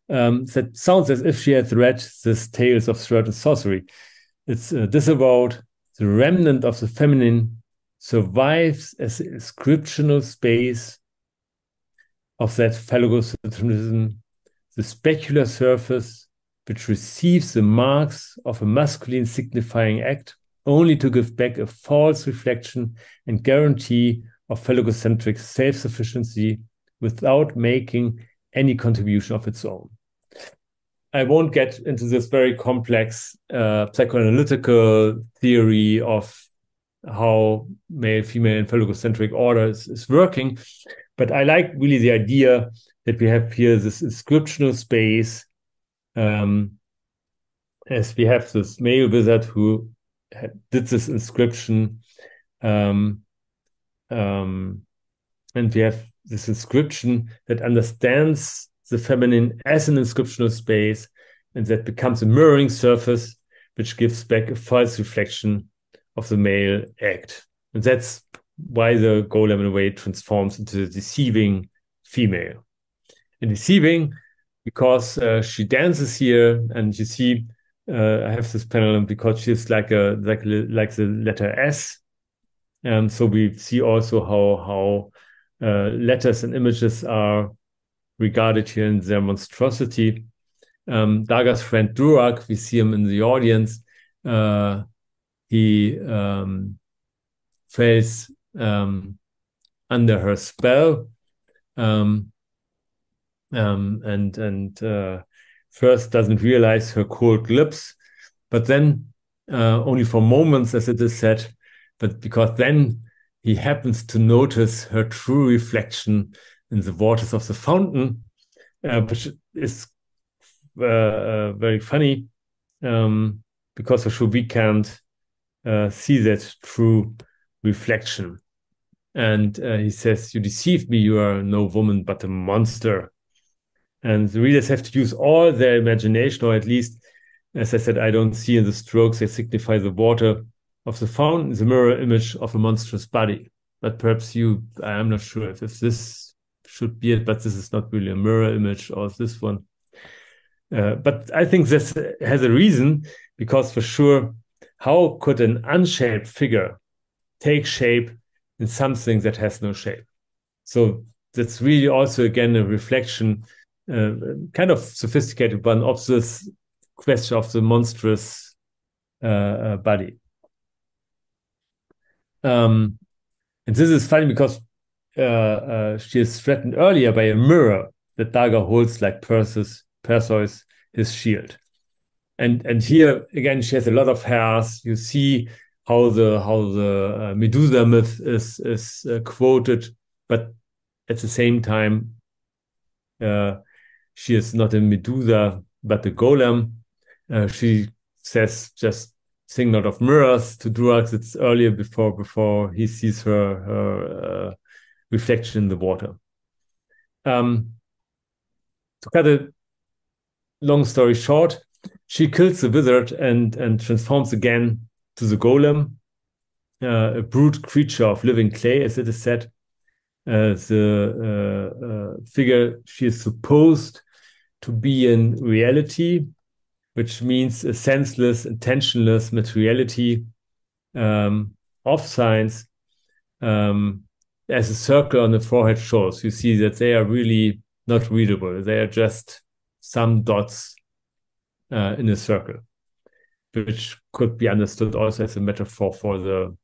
that sounds as if she had read this Tales of Threat and Sorcery. It's disavowed, the remnant of the feminine survives as the inscriptional space of that phallogocentrism, the specular surface which receives the marks of a masculine signifying act only to give back a false reflection and guarantee of phallogocentric self-sufficiency without making any contribution of its own. I won't get into this very complex psychoanalytical theory of how male, female, and phallogocentric order is working, but I like really the idea that we have here this inscriptional space, as we have this male wizard who did this inscription, and we have this inscription that understands the feminine as an inscriptional space, and that becomes a mirroring surface which gives back a false reflection of the male act. And that's why the golem in a way transforms into the deceiving female. And deceiving because she dances here, and you see I have this panel because she's like the letter S. So we see also how letters and images are regarded here in their monstrosity. Dargar's friend Durak, we see him in the audience. He falls under her spell, and first doesn't realize her cold lips, but then only for moments, as it is said, but because then he happens to notice her true reflection in the waters of the fountain, which is very funny, because for sure we can't see that true reflection. And he says, "You deceived me, you are no woman but a monster." And the readers have to use all their imagination, or at least, as I said, I don't see in the strokes that signify the water of the fountain, the mirror image of a monstrous body. But perhaps I'm not sure if this should be it, but this is not really a mirror image, or this one. But I think this has a reason, because for sure, how could an unshaped figure take shape in something that has no shape? So that's really also, again, a reflection, kind of sophisticated one, of this question of the monstrous body. And this is funny because she is threatened earlier by a mirror that Dargar holds like Perseus his shield. And here again she has a lot of hairs. You see how the Medusa myth is quoted, but at the same time she is not a Medusa but a golem. She says just sing not of mirrors to Durak. It's earlier before he sees her reflection in the water. To cut a long story short, she kills the wizard and transforms again to the golem, a brute creature of living clay, as it is said. The figure she is supposed to be in reality, which means a senseless, intentionless materiality of science, as a circle on the forehead shows. You see that they are really not readable. They are just some dots in a circle, which could be understood also as a metaphor for the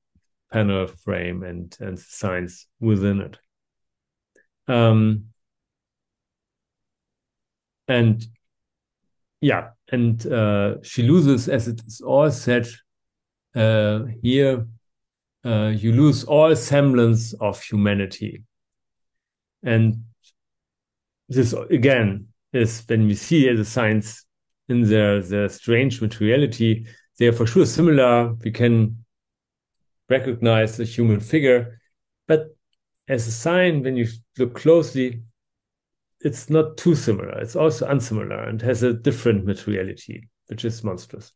panel frame and science within it. She loses, as it is all said here, you lose all semblance of humanity. And this, again, is when we see the signs in their strange materiality, they are for sure similar. We can recognize the human figure, but as a sign, when you look closely, it's not too similar. It's also unsimilar and has a different materiality, which is monstrous.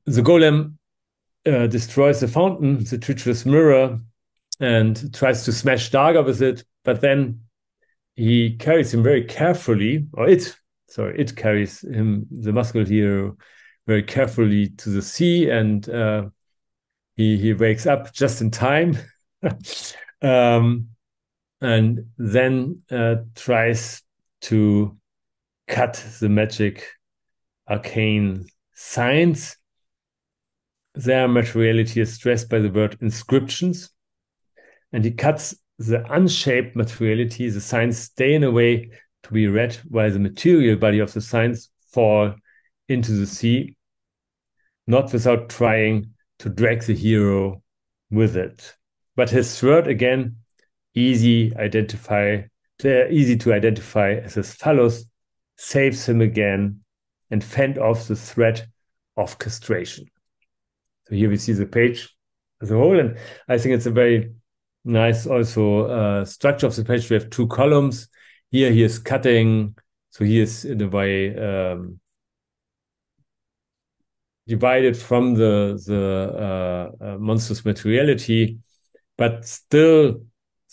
The golem destroys the fountain, the treacherous mirror, and tries to smash Dargar with it, but then he carries him very carefully, or it carries him, the masculine hero, very carefully to the sea, and he wakes up just in time, and then tries to cut the magic arcane signs. Their materiality is stressed by the word inscriptions, and he cuts the unshaped materiality. The signs stay in a way to be read, while the material body of the signs fall into the sea, not without trying to drag the hero with it. But his third, again, easy to identify as his follows, saves him again and fend off the threat of castration. So here we see the page as a whole, and I think it's a very nice also structure of the page. We have two columns. Here he is cutting, so he is in a way divided from the monstrous materiality, but still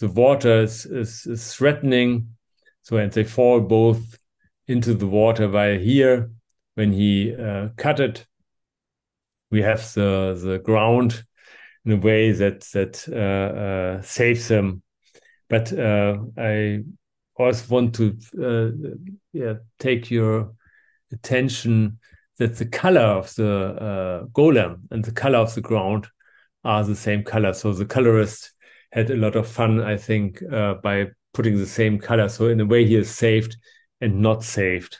the water is threatening. So, and they fall both into the water, while here, when he cut it, we have the ground in a way that saves him. But I also want to take your attention that the color of the golem and the color of the ground are the same color. So the colorist had a lot of fun, I think, by putting the same color. So in a way, he is saved and not saved.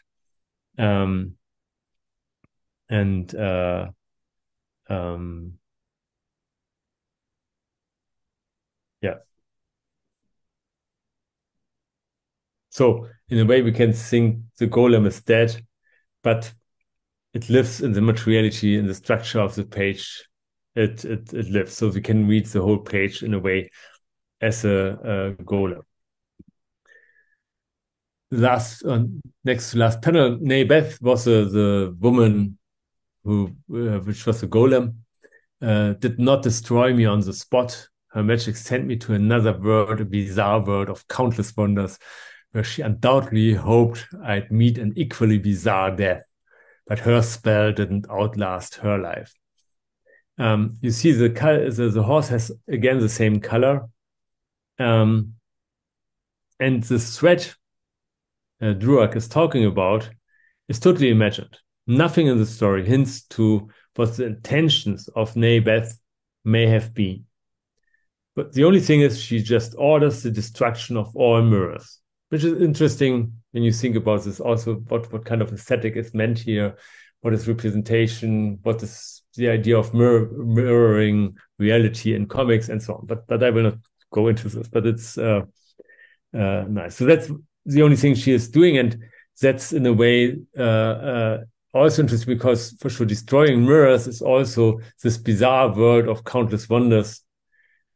Yeah. So in a way, we can think the golem is dead, but it lives in the materiality, in the structure of the page. It lives. So we can read the whole page in a way as a golem. Next to last panel, Beth was the woman which was a golem, did not destroy me on the spot. Her magic sent me to another world, a bizarre world of countless wonders, where she undoubtedly hoped I'd meet an equally bizarre death. But her spell didn't outlast her life. You see the horse has again the same color. And the thread Druak is talking about is totally imagined. Nothing in the story hints to what the intentions of Beth may have been. But the only thing is she just orders the destruction of all mirrors, which is interesting when you think about this also, what kind of aesthetic is meant here, what is representation, what is the idea of mirroring reality in comics and so on. But I will not go into this, but it's nice. So that's the only thing she is doing, and that's in a way also interesting, because for sure destroying mirrors is also this bizarre world of countless wonders,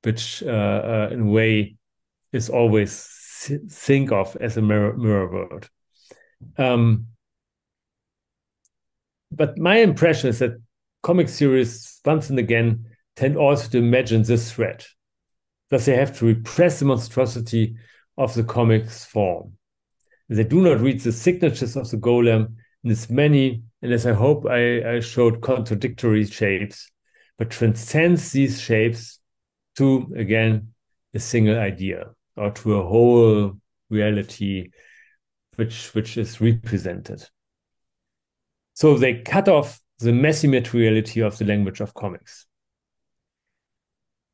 which in a way is always think of as a mirror world. But my impression is that comic series once and again tend also to imagine this threat, that they have to repress the monstrosity of the comics form. They do not read the signatures of the golem in its many, and as I hope I showed, contradictory shapes, but transcends these shapes to, again, a single idea, or to a whole reality which is represented. So they cut off the messy materiality of the language of comics.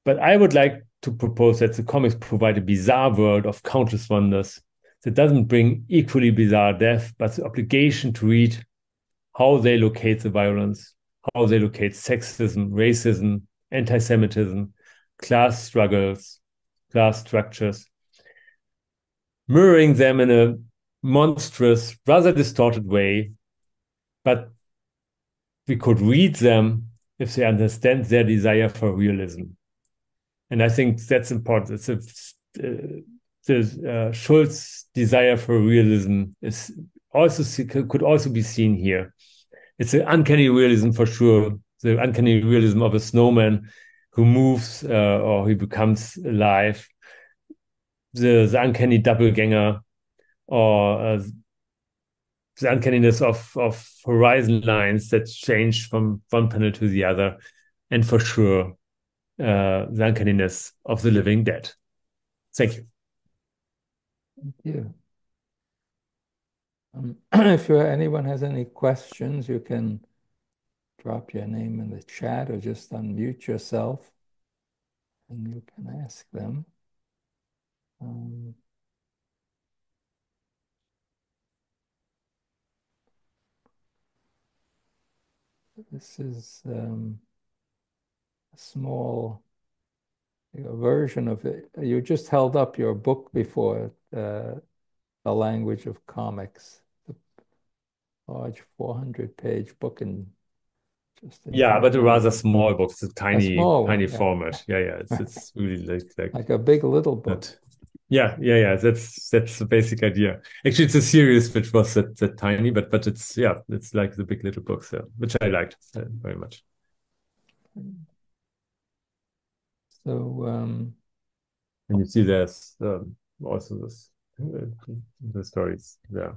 But I would like to propose that the comics provide a bizarre world of countless wonders that doesn't bring equally bizarre death, but the obligation to read how they locate the violence, how they locate sexism, racism, anti-Semitism, class struggles, class structures, mirroring them in a monstrous, rather distorted way. But we could read them if they understand their desire for realism. And I think that's important. Schultz's desire for realism could also be seen here. It's an uncanny realism for sure. The uncanny realism of a snowman who moves or he becomes alive. The uncanny doppelganger, or the uncanniness of horizon lines that change from one panel to the other, and for sure the uncanniness of the living dead. Thank you. Thank you. If anyone has any questions, you can drop your name in the chat or just unmute yourself and you can ask them. This is a small version of it. You just held up your book before, The Language of Comics, the large 400-page book in just yeah, but a rather small book. It's a tiny format. Yeah. It's really like a big little book. Yeah. That's the basic idea. Actually, it's a series which was that tiny, but it's like the big little books, which I liked very much. So, and you see, there's also this the stories there.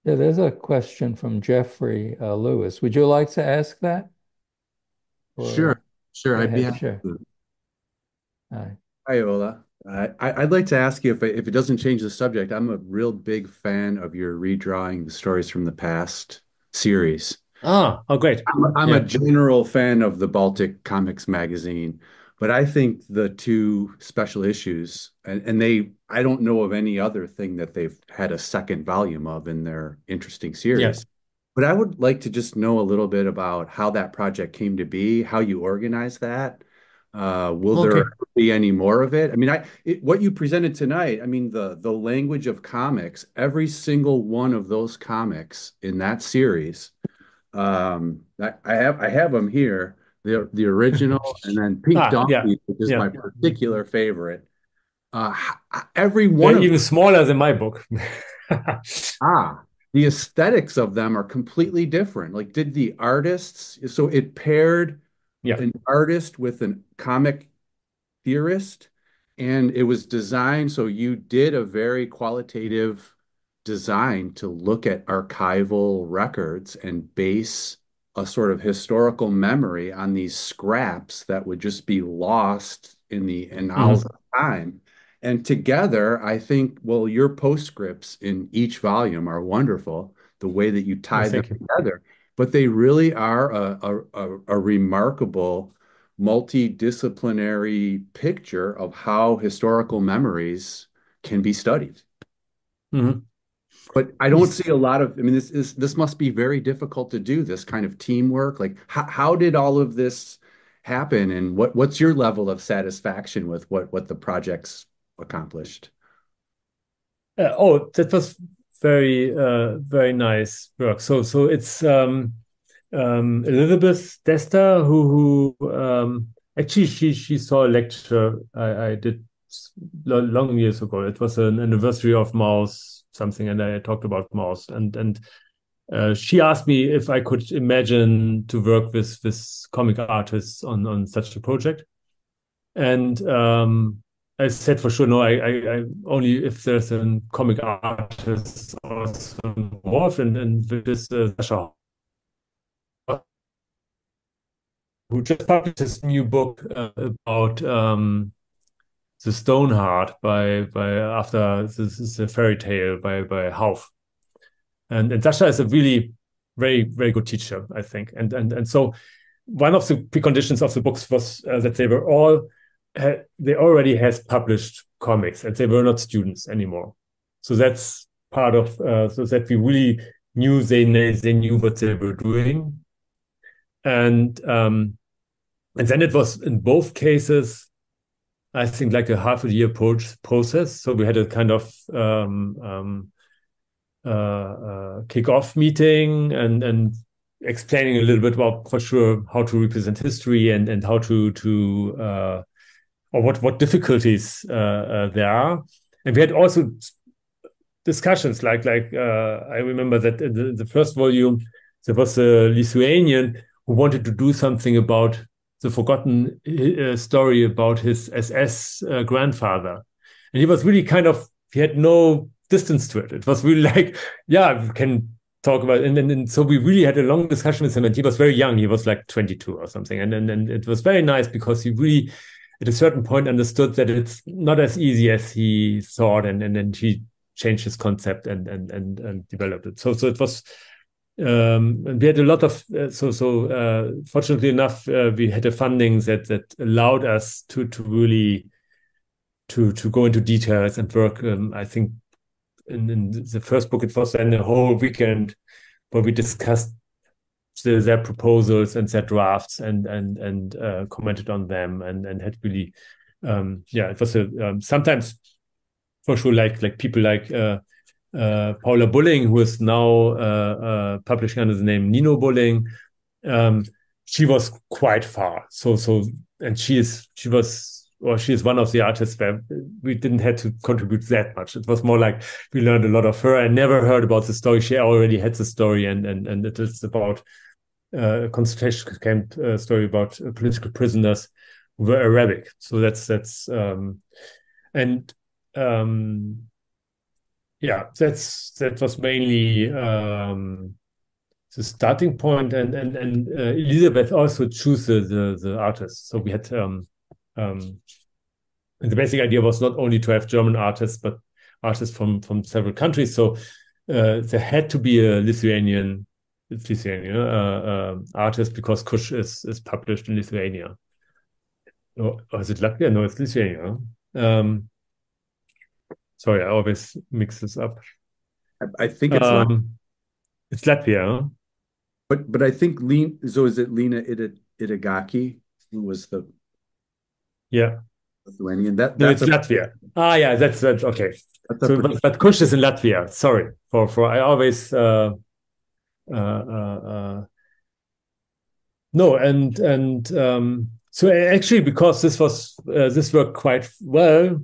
Yeah, there's a question from Jeffrey Lewis. Would you like to ask that? Sure. I'd be happy to. Hi, Ola. I'd like to ask you if it doesn't change the subject. I'm a real big fan of your redrawing the stories from the past series. Oh, great. I'm a general fan of the Baltic Comics magazine, but I think the two special issues, and I don't know of any other thing that they've had a second volume of in their interesting series. Yeah. But I would like to just know a little bit about how that project came to be, how you organize that. Will there be any more of it? I mean, what you presented tonight, I mean, the language of comics, every single one of those comics in that series, I have them here, the original, and then Pink Donkey, which is my particular favorite. Every one of even smaller than my book. The aesthetics of them are completely different. Like, did the artists, so it paired an artist with a comic theorist, and it was designed so you did a very qualitative design to look at archival records and base a sort of historical memory on these scraps that would just be lost in the annals of time. And together, I think, well, your postscripts in each volume are wonderful, the way that you tie them together. But they really are a remarkable multidisciplinary picture of how historical memories can be studied. But I don't see a lot of, I mean, this must be very difficult to do, this kind of teamwork. Like, how did all of this happen? And what's your level of satisfaction with what the project's accomplished? That was very very nice work. So it's Elizabeth Dester who actually she saw a lecture I did long years ago. It was an anniversary of Mouse something, and I talked about Mouse, and she asked me if I could imagine to work with comic artists on such a project, and I said for sure no. I only if there's a comic artist also involved, and with this Sasha, who just published his new book about the Stoneheart by after this is a fairy tale by Hauff, and Sasha is a really very very good teacher, I think, and so one of the preconditions of the books was that they already has published comics and they were not students anymore. So that's part of so that we really knew they knew what they were doing, and then it was in both cases, I think, like a half a year process. So we had a kind of kick-off meeting and explaining a little bit about, for sure, how to represent history and how to or what difficulties there are. And we had also discussions like I remember that in the first volume there was a Lithuanian who wanted to do something about the forgotten story about his SS grandfather, and he was really he had no distance to it. It was really like, yeah, we can talk about it. And so we really had a long discussion with him, and he was very young. He was like 22 or something. And it was very nice because he really, at a certain point, understood that it's not as easy as he thought. And then he changed his concept and developed it. So it was, and we had a lot of, fortunately enough, we had a funding that allowed us to really to go into details and work. I think in the first book, it was then a whole weekend where we discussed their proposals and their drafts and commented on them and had really, it was sometimes for sure like people like Paula Bulling, who is now publishing under the name Nino Bulling. She was quite far. And she is one of the artists where we didn't have to contribute that much. It was more like we learned a lot of her. I never heard about the story. She already had the story, and it is about a concentration camp story about political prisoners who were Arabic. So that was mainly the starting point, and Elisabeth also chose the artists. So we had and the basic idea was not only to have German artists, but artists from several countries. So there had to be a Lithuanian artist because Kush is published in Lithuania. Or is it Latvia? No, it's Lithuania. Sorry, I always mix this up. I think it's it's Latvia. But I think so is it Lena Itagaki who was the Lithuanian? It's Latvia. Yeah, that's okay. But Kush is in Latvia. Sorry for I always no so actually because this worked quite well,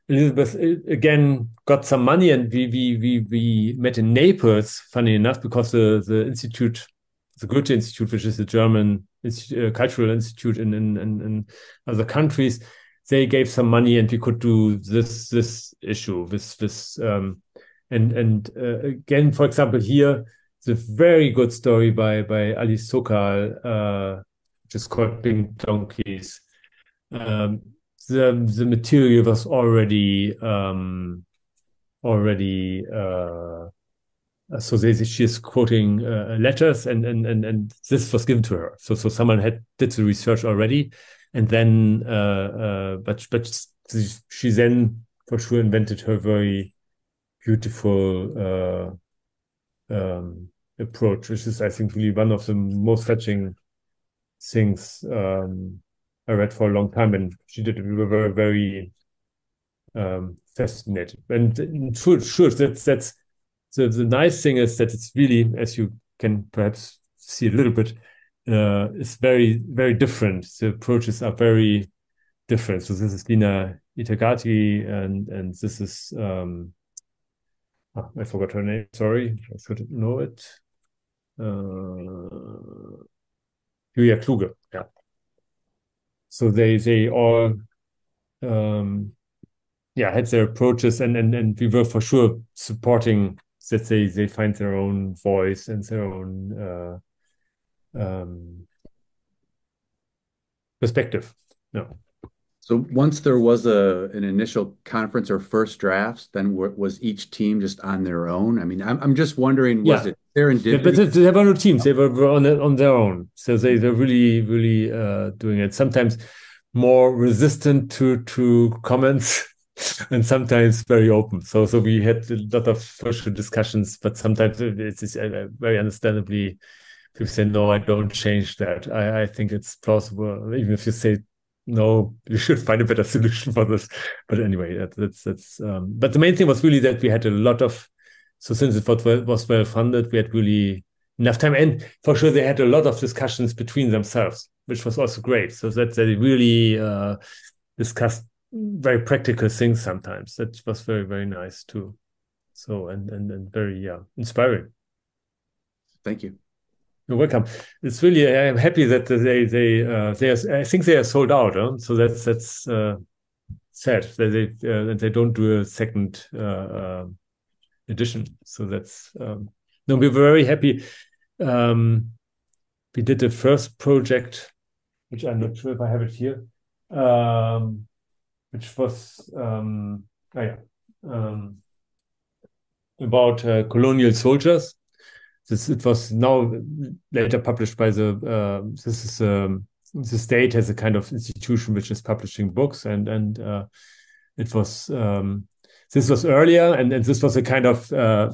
Elizabeth again got some money, and we met in Naples, funny enough, because the institute, the Goethe Institute, which is a German cultural institute in other countries, they gave some money, and we could do this issue again, for example, here the very good story by Alice Sokal, which is called Pink Donkeys. The material was already so she is quoting letters, and this was given to her. So someone did the research already, and then but she then for sure invented her very beautiful approach, which is, I think, really one of the most fetching things I read for a long time, and she did it. We were very, very fascinated. And sure, that's the nice thing is that it's really, as you can perhaps see a little bit, it's very, very different. The approaches are very different. So this is Lena Itagaki, and this is I forgot her name. Sorry, I should know it. Julia Kluge. Yeah. So they all had their approaches, and we were for sure supporting that they find their own voice and their own perspective. No. So once there was an initial conference or first drafts, then was each team just on their own? I mean, I'm just wondering, was it serendipity? But there were no teams; they were on their own. So they were really, really doing it. Sometimes more resistant to comments, and sometimes very open. So we had a lot of social discussions, but sometimes it's very understandably people say, "No, I don't change that. I think it's plausible," even if you say, "No, you should find a better solution for this." But anyway, that's but the main thing was really that we had a lot of, so since it was well funded, we had really enough time, and for sure they had a lot of discussions between themselves, which was also great. So that they really discussed very practical things sometimes. That was very, very nice too. So and very inspiring. Thank you. You're welcome. It's really, I'm happy that they I think they are sold out. Huh? So that's sad that they don't do a second edition. So that's no, we were very happy. We did the first project, which I'm not sure if I have it here, which was about colonial soldiers. It was now later published by the state has a kind of institution which is publishing books, and it was this was earlier, and this was a kind of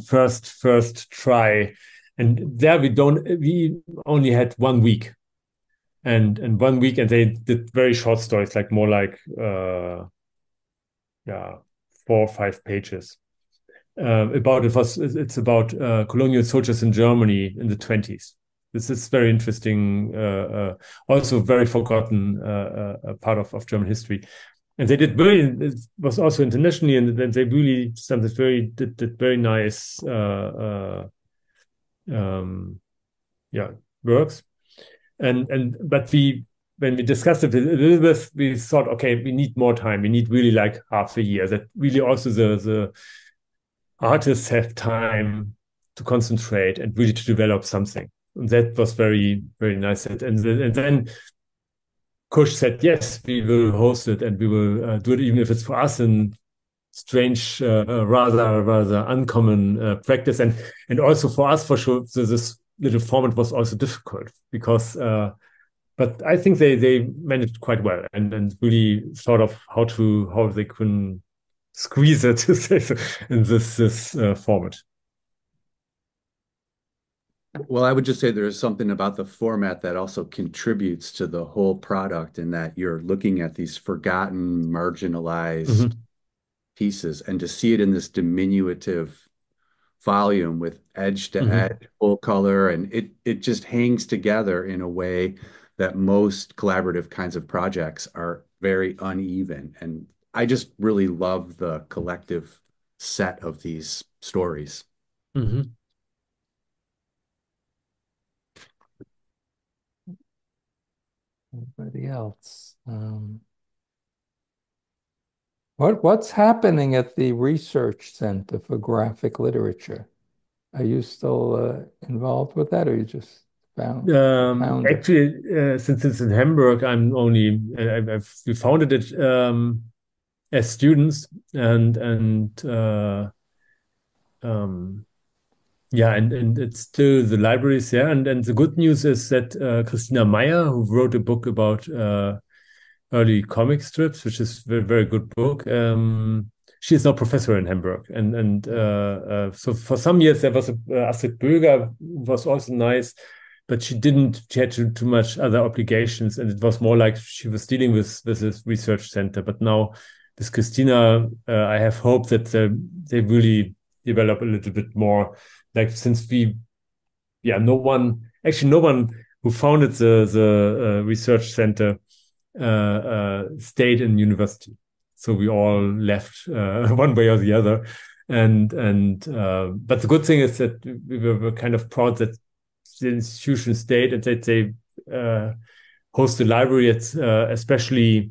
first try, and there we only had 1 week, and 1 week, and they did very short stories, like more like 4 or 5 pages. It's about colonial soldiers in Germany in the 20s. This is very interesting, also very forgotten part of German history. And they did it was also internationally, and they really did very nice works. But when we discussed it with Elizabeth, we thought, okay, we need more time. We need really like half a year. That really also the artists have time to concentrate and really to develop something. And that was very, very nice. And then Kush said, yes, we will host it, and we will do it, even if it's for us a strange, rather uncommon practice. And also for us, for sure, this little format was also difficult because, but I think they managed quite well, and really thought of how they can squeeze it, to say so, in this format. Well, I would just say there's something about the format that also contributes to the whole product, in that you're looking at these forgotten, marginalized pieces, and to see it in this diminutive volume with edge to edge, full color, and it just hangs together in a way that most collaborative kinds of projects are very uneven. And I just really love the collective set of these stories. Anybody else? What's happening at the Research Center for Graphic Literature? Are you still involved with that, or you just found it? Actually, since it's in Hamburg, we founded it as students, and it's still the libraries there. And the good news is that Christina Meyer, who wrote a book about early comic strips, which is a very, very good book, she is now professor in Hamburg. So for some years there was Astrid Böger, was also nice, but she had too much other obligations, and it was more like she was dealing with this research center. But now with Christina, I have hope that they really develop a little bit more. Like, since no one who founded the research center stayed in university. So we all left one way or the other. But the good thing is that we were kind of proud that the institution stayed, and that they host the library. Especially,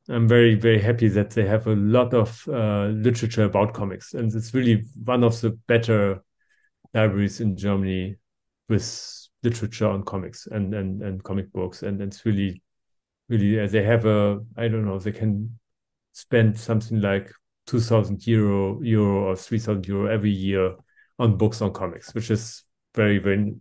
I'm very, very happy that they have a lot of literature about comics, and it's really one of the better libraries in Germany with literature on comics and comic books. And it's really, really, they have they can spend something like €2,000 or €3,000 every year on books on comics, which is very, very,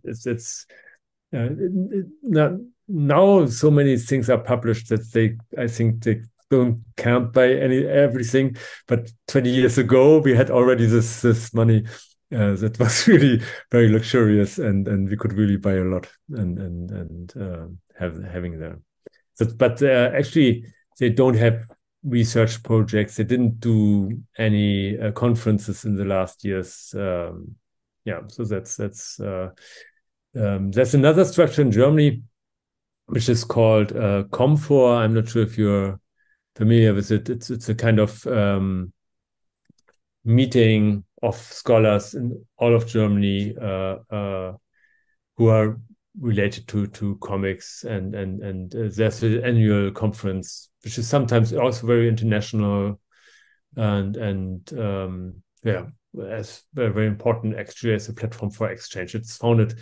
now so many things are published that I think they don't count by everything. But 20 years ago, we had already this money that was really very luxurious, and we could really buy a lot and having them. But actually, they don't have research projects. They didn't do any conferences in the last years. So that's another structure in Germany, which is called Comfor. I'm not sure if you're familiar with it. It's a kind of meeting of scholars in all of Germany who are related to comics, and there's an annual conference, which is sometimes also very international, and yeah, as very, very important actually as a platform for exchange. It's founded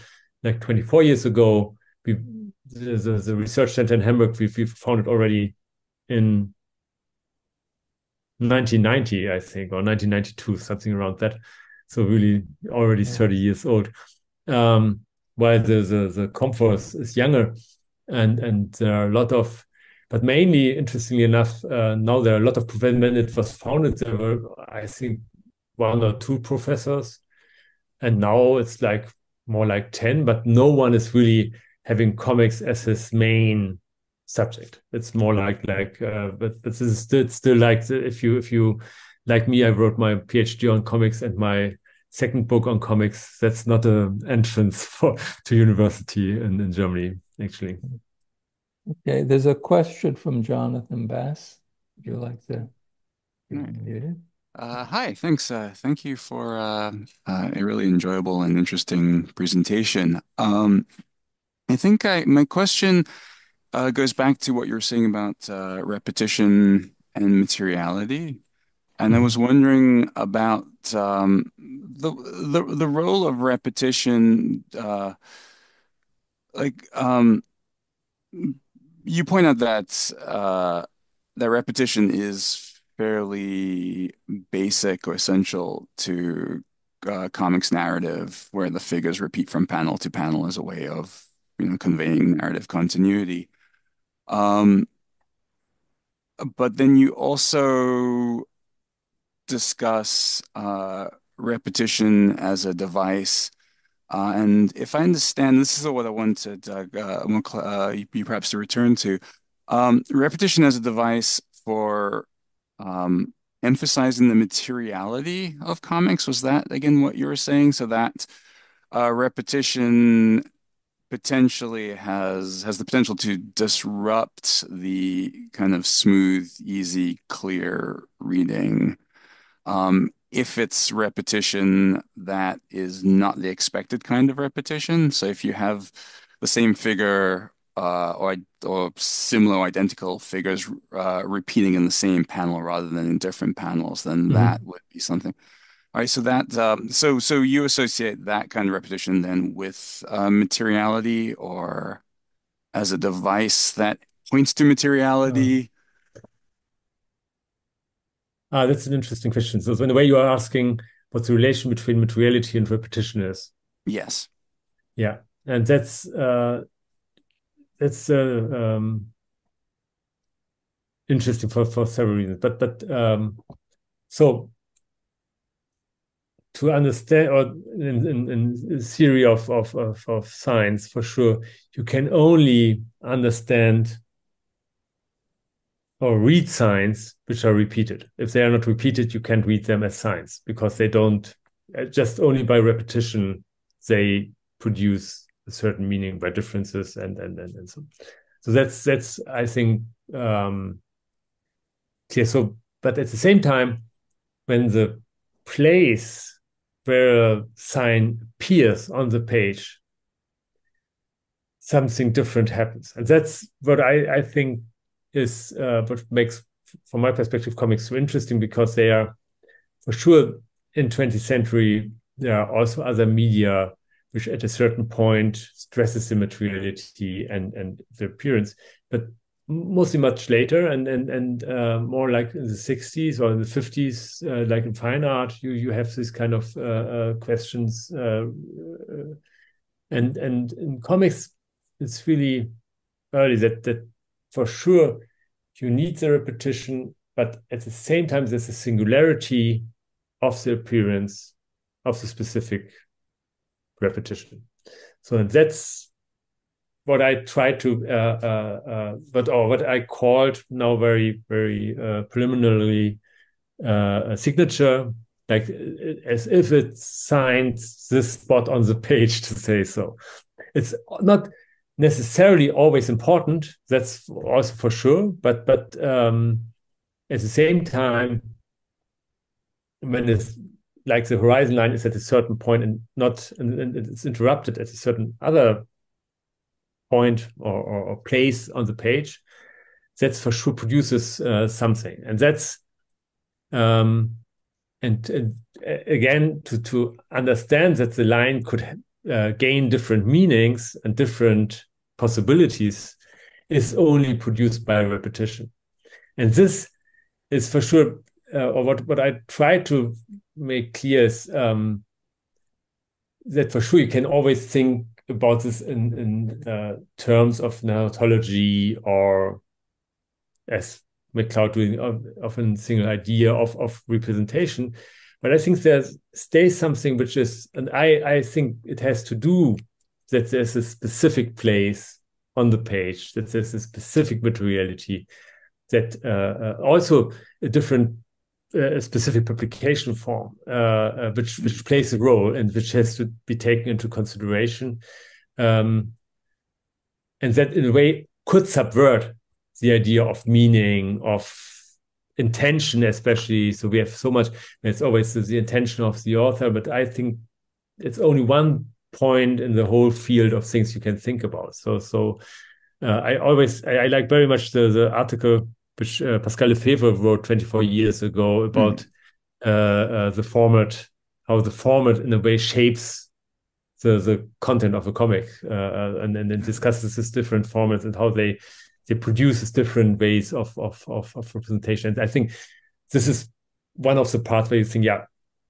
like 24 years ago. The research center in Hamburg, we founded already in 1990, I think, or 1992, something around that. So really already 30 years old. While the Comforts is younger, and there are a lot of, but mainly, interestingly enough, now there are a lot of professors. When it was founded, there were, I think, 1 or 2 professors, and now it's like more like 10, but no one is really having comics as his main subject. It's more but this is still like if you like me, I wrote my PhD on comics and my second book on comics. That's not an entrance to university in Germany, actually. Okay, there's a question from Jonathan Bass. Would you like to unmute it? Hi, thanks. Thank you for a really enjoyable and interesting presentation. I think my question goes back to what you were saying about repetition and materiality, and I was wondering about the role of repetition. Like you point out that that repetition is fairly basic or essential to comics narrative, where the figures repeat from panel to panel as a way of, conveying narrative continuity. Um, but then you also discuss repetition as a device. And if I understand, this is what I wanted you perhaps to return to. Repetition as a device for emphasizing the materiality of comics. Was that again what you were saying? So that repetition potentially has the potential to disrupt the kind of smooth, easy, clear reading. If it's repetition that is not the expected kind of repetition. So if you have the same figure or similar identical figures repeating in the same panel rather than in different panels, then that would be something. All right, so that so you associate that kind of repetition then with materiality, or as a device that points to materiality? That's an interesting question. So in a way, you are asking what the relation between materiality and repetition is. Yes. Yeah, and that's interesting for several reasons. But so to understand, or in theory of science, for sure, you can only understand or read signs which are repeated. If they are not repeated, you can't read them as signs, because they don't, just only by repetition, they produce a certain meaning by differences and so. So that's I think clear. So, but at the same time, when the place where a sign appears on the page, something different happens, and that's what I think is what makes, from my perspective, comics so interesting, because they are, for sure, in 20th century, there are also other media which at a certain point stresses the materiality and the appearance, but mostly much later and more like in the 60s or in the 50s, like in fine art, you have this kind of questions, and in comics, it's really early that for sure you need the repetition, but at the same time there's a singularity of the appearance of the specific repetition. So that's what I try to, what I called now very, very preliminarily a signature, like as if it signs this spot on the page, to say so. It's not necessarily always important, that's also for sure, but at the same time, when it's like the horizon line is at a certain point and it's interrupted at a certain other point or place on the page, that's for sure produces something. And that's And again, to understand that the line could gain different meanings and different possibilities is only produced by repetition. And this is for sure, or what I try to make clear is that for sure you can always think about this in terms of narratology, or as McCloud doing often single idea of representation. But I think there stays something which is, and I think it has to do that there's a specific place on the page, that there's a specific materiality, that also a different specific publication form, which plays a role and which has to be taken into consideration, and that in a way could subvert the idea of meaning, of intention, especially. So we have so much, it's always the intention of the author, but I think it's only one point in the whole field of things you can think about. So I like very much the article which Pascal Lefebvre wrote 24 years ago about the format, how the format in a way shapes the content of a comic, and then discusses these different formats and how they produce different ways of representation. And I think this is one of the parts where you think, yeah,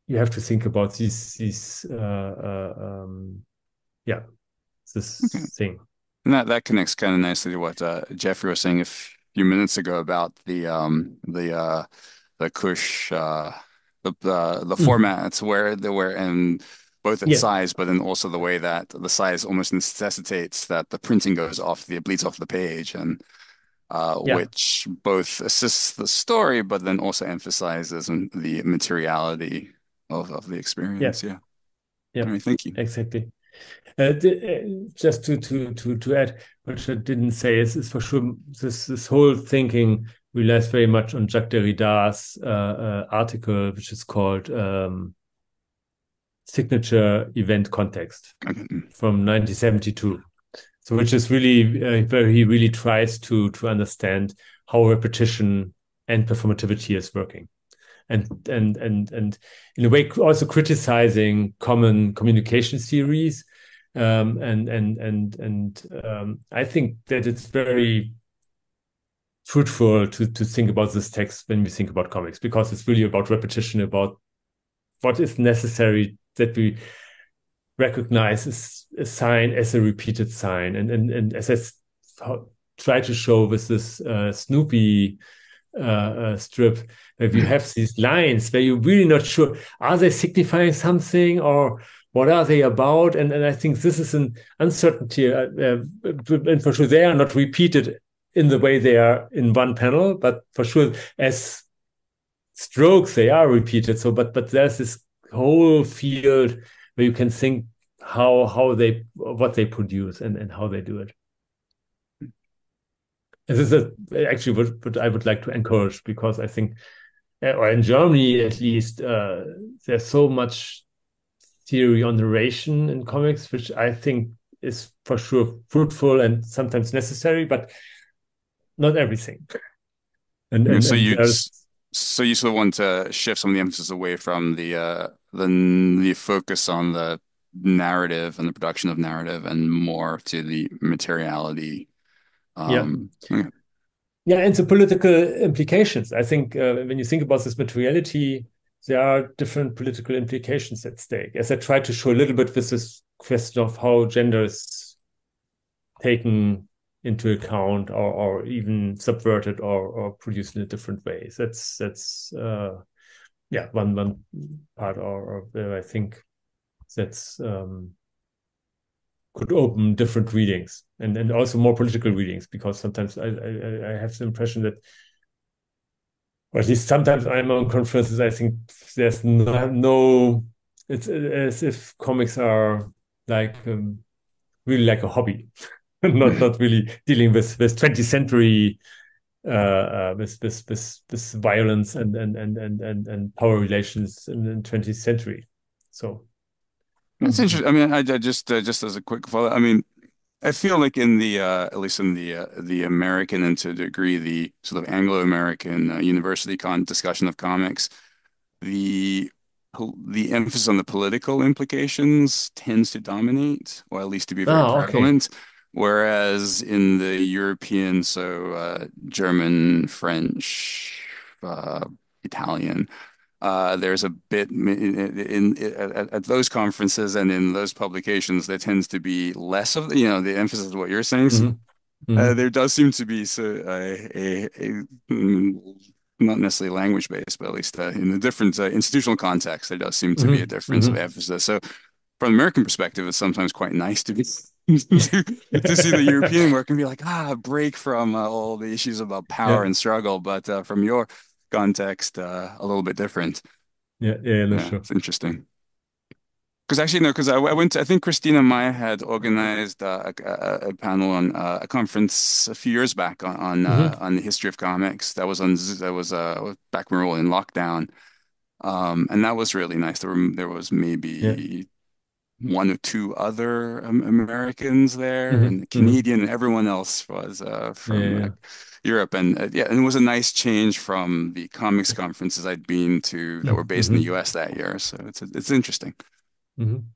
you have to think about this thing. And that connects kind of nicely to what Jeffrey was saying a few minutes ago about the Kush, the formats where and both its size, but then also the way that the size almost necessitates that the printing bleeds off the page, and which both assists the story, but then also emphasizes the materiality of the experience. Yeah. Yeah. All right, thank you. Exactly. Just to add, which I didn't say, is for sure this whole thinking relies very much on Jacques Derrida's article, which is called Signature Event Context from 1972. So, which is really where he really tries to understand how repetition and performativity is working, and in a way also criticizing common communication theories. I think that it's very fruitful to think about this text when we think about comics, because it's really about repetition, about what is necessary that we recognize as a sign, as a repeated sign. And as I try to show with this Snoopy strip, where you have these lines where you're really not sure, are they signifying something or what are they about? And I think this is an uncertainty. And for sure, they are not repeated in the way they are in one panel, but for sure, as strokes, they are repeated. So, but there's this whole field where you can think what they produce and how they do it. And this is actually what I would like to encourage, because I think, or in Germany at least, there's so much theory on narration in comics, which I think is for sure fruitful and sometimes necessary, but not everything. So you sort of want to shift some of the emphasis away from the focus on the narrative and the production of narrative, and more to the materiality. And the political implications. I think when you think about this materiality, there are different political implications at stake. As I tried to show a little bit with this question of how gender is taken into account, or even subverted, or produced in a different way. That's one part, or where I think that's could open different readings, and also more political readings, because sometimes I have the impression that, or at least sometimes I'm on conferences, I think there's no it's as if comics are like really like a hobby, not really dealing with 20th century with violence and power relations in the 20th century. So that's interesting. I mean, I just as a quick follow, I mean, I feel like in the at least in the American and to a degree the sort of Anglo-American university con discussion of comics, the the emphasis on the political implications tends to dominate, or at least to be very Ah, okay. prevalent. Whereas in the European, so German, French, uh, Italian, there's a bit at those conferences and in those publications, there tends to be less of the emphasis of what you're saying. So, Hmm. Hmm. there does seem to be not necessarily language based, but at least in the different institutional context, there does seem to be a Hmm. difference of Hmm. emphasis. So, from an American perspective, it's sometimes quite nice to be to see the European work and be like, break from all the issues about power Yeah, and struggle, but from your context, a little bit different. yeah, yeah, no, Yeah, sure. it's interesting. Because actually, no, because I went to, I think Christina Maya had organized a panel on a conference a few years back Hmm. on the history of comics. That was on that was back when we were all in lockdown, and that was really nice. There was Yeah. maybe one or two other Americans there, Hmm. and the Hmm. Canadian, and everyone else was Yeah, from yeah. Europe, and yeah, and it was a nice change from the comics conferences I'd been to that were based in the Hmm. U.S. that year. So it's interesting. Hmm.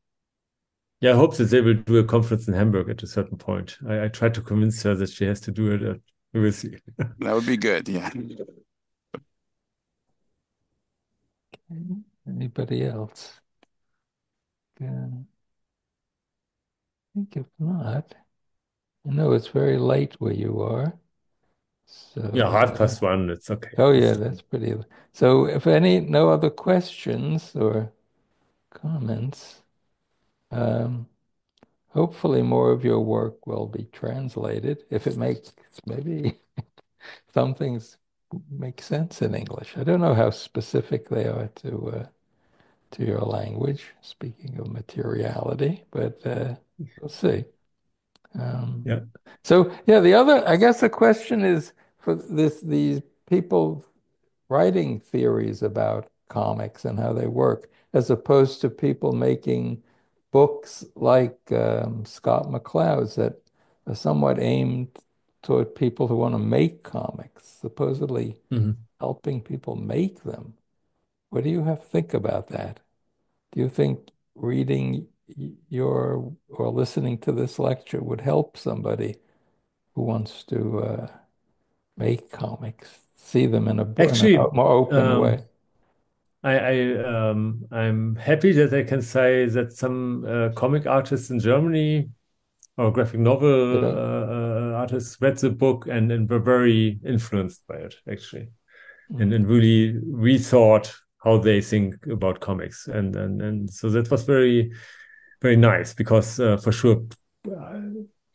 Yeah, I hope that they will do a conference in Hamburg at a certain point. I tried to convince her that she has to do it. We will see. That would be good. Yeah. Okay. Anybody else? I think if not, I know it's very late where you are. Yeah, So, 1:30. It's okay. oh yeah, that's pretty. So if no other questions or comments, um, hopefully more of your work will be translated. If it makes maybe some things make sense in English. I don't know how specific they are to your language, speaking of materiality, but we'll see. Um, Yeah. so yeah, I guess the question is for these people writing theories about comics and how they work, as opposed to people making books like Scott McCloud's that are somewhat aimed toward people who want to make comics, supposedly Hmm. helping people make them. What do you have to think about that? Do you think reading your or listening to this lecture would help somebody who wants to make comics, see them in a Actually, more open way? I'm happy that I can say that some comic artists in Germany or graphic Did novel I? artists read the book and were very influenced by it, actually, Mm. and really rethought how they think about comics, and so that was very very nice because for sure. Uh,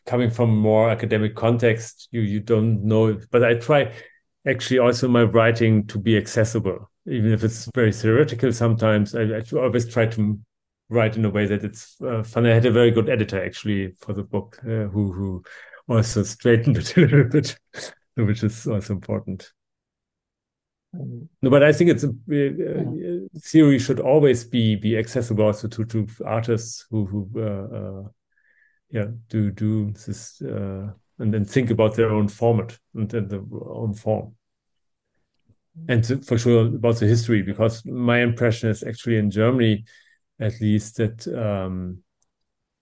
Coming from more academic context, you don't know, but I try actually also my writing to be accessible, even if it's very theoretical. Sometimes I always try to write in a way that it's fun. I had a very good editor actually for the book who also straightened it a little bit, which is also important. Um, No, but I think it's yeah. theory should always be accessible also to artists who yeah do this and then think about their own format and their own form. And for sure about the history, because my impression is actually in Germany, at least, that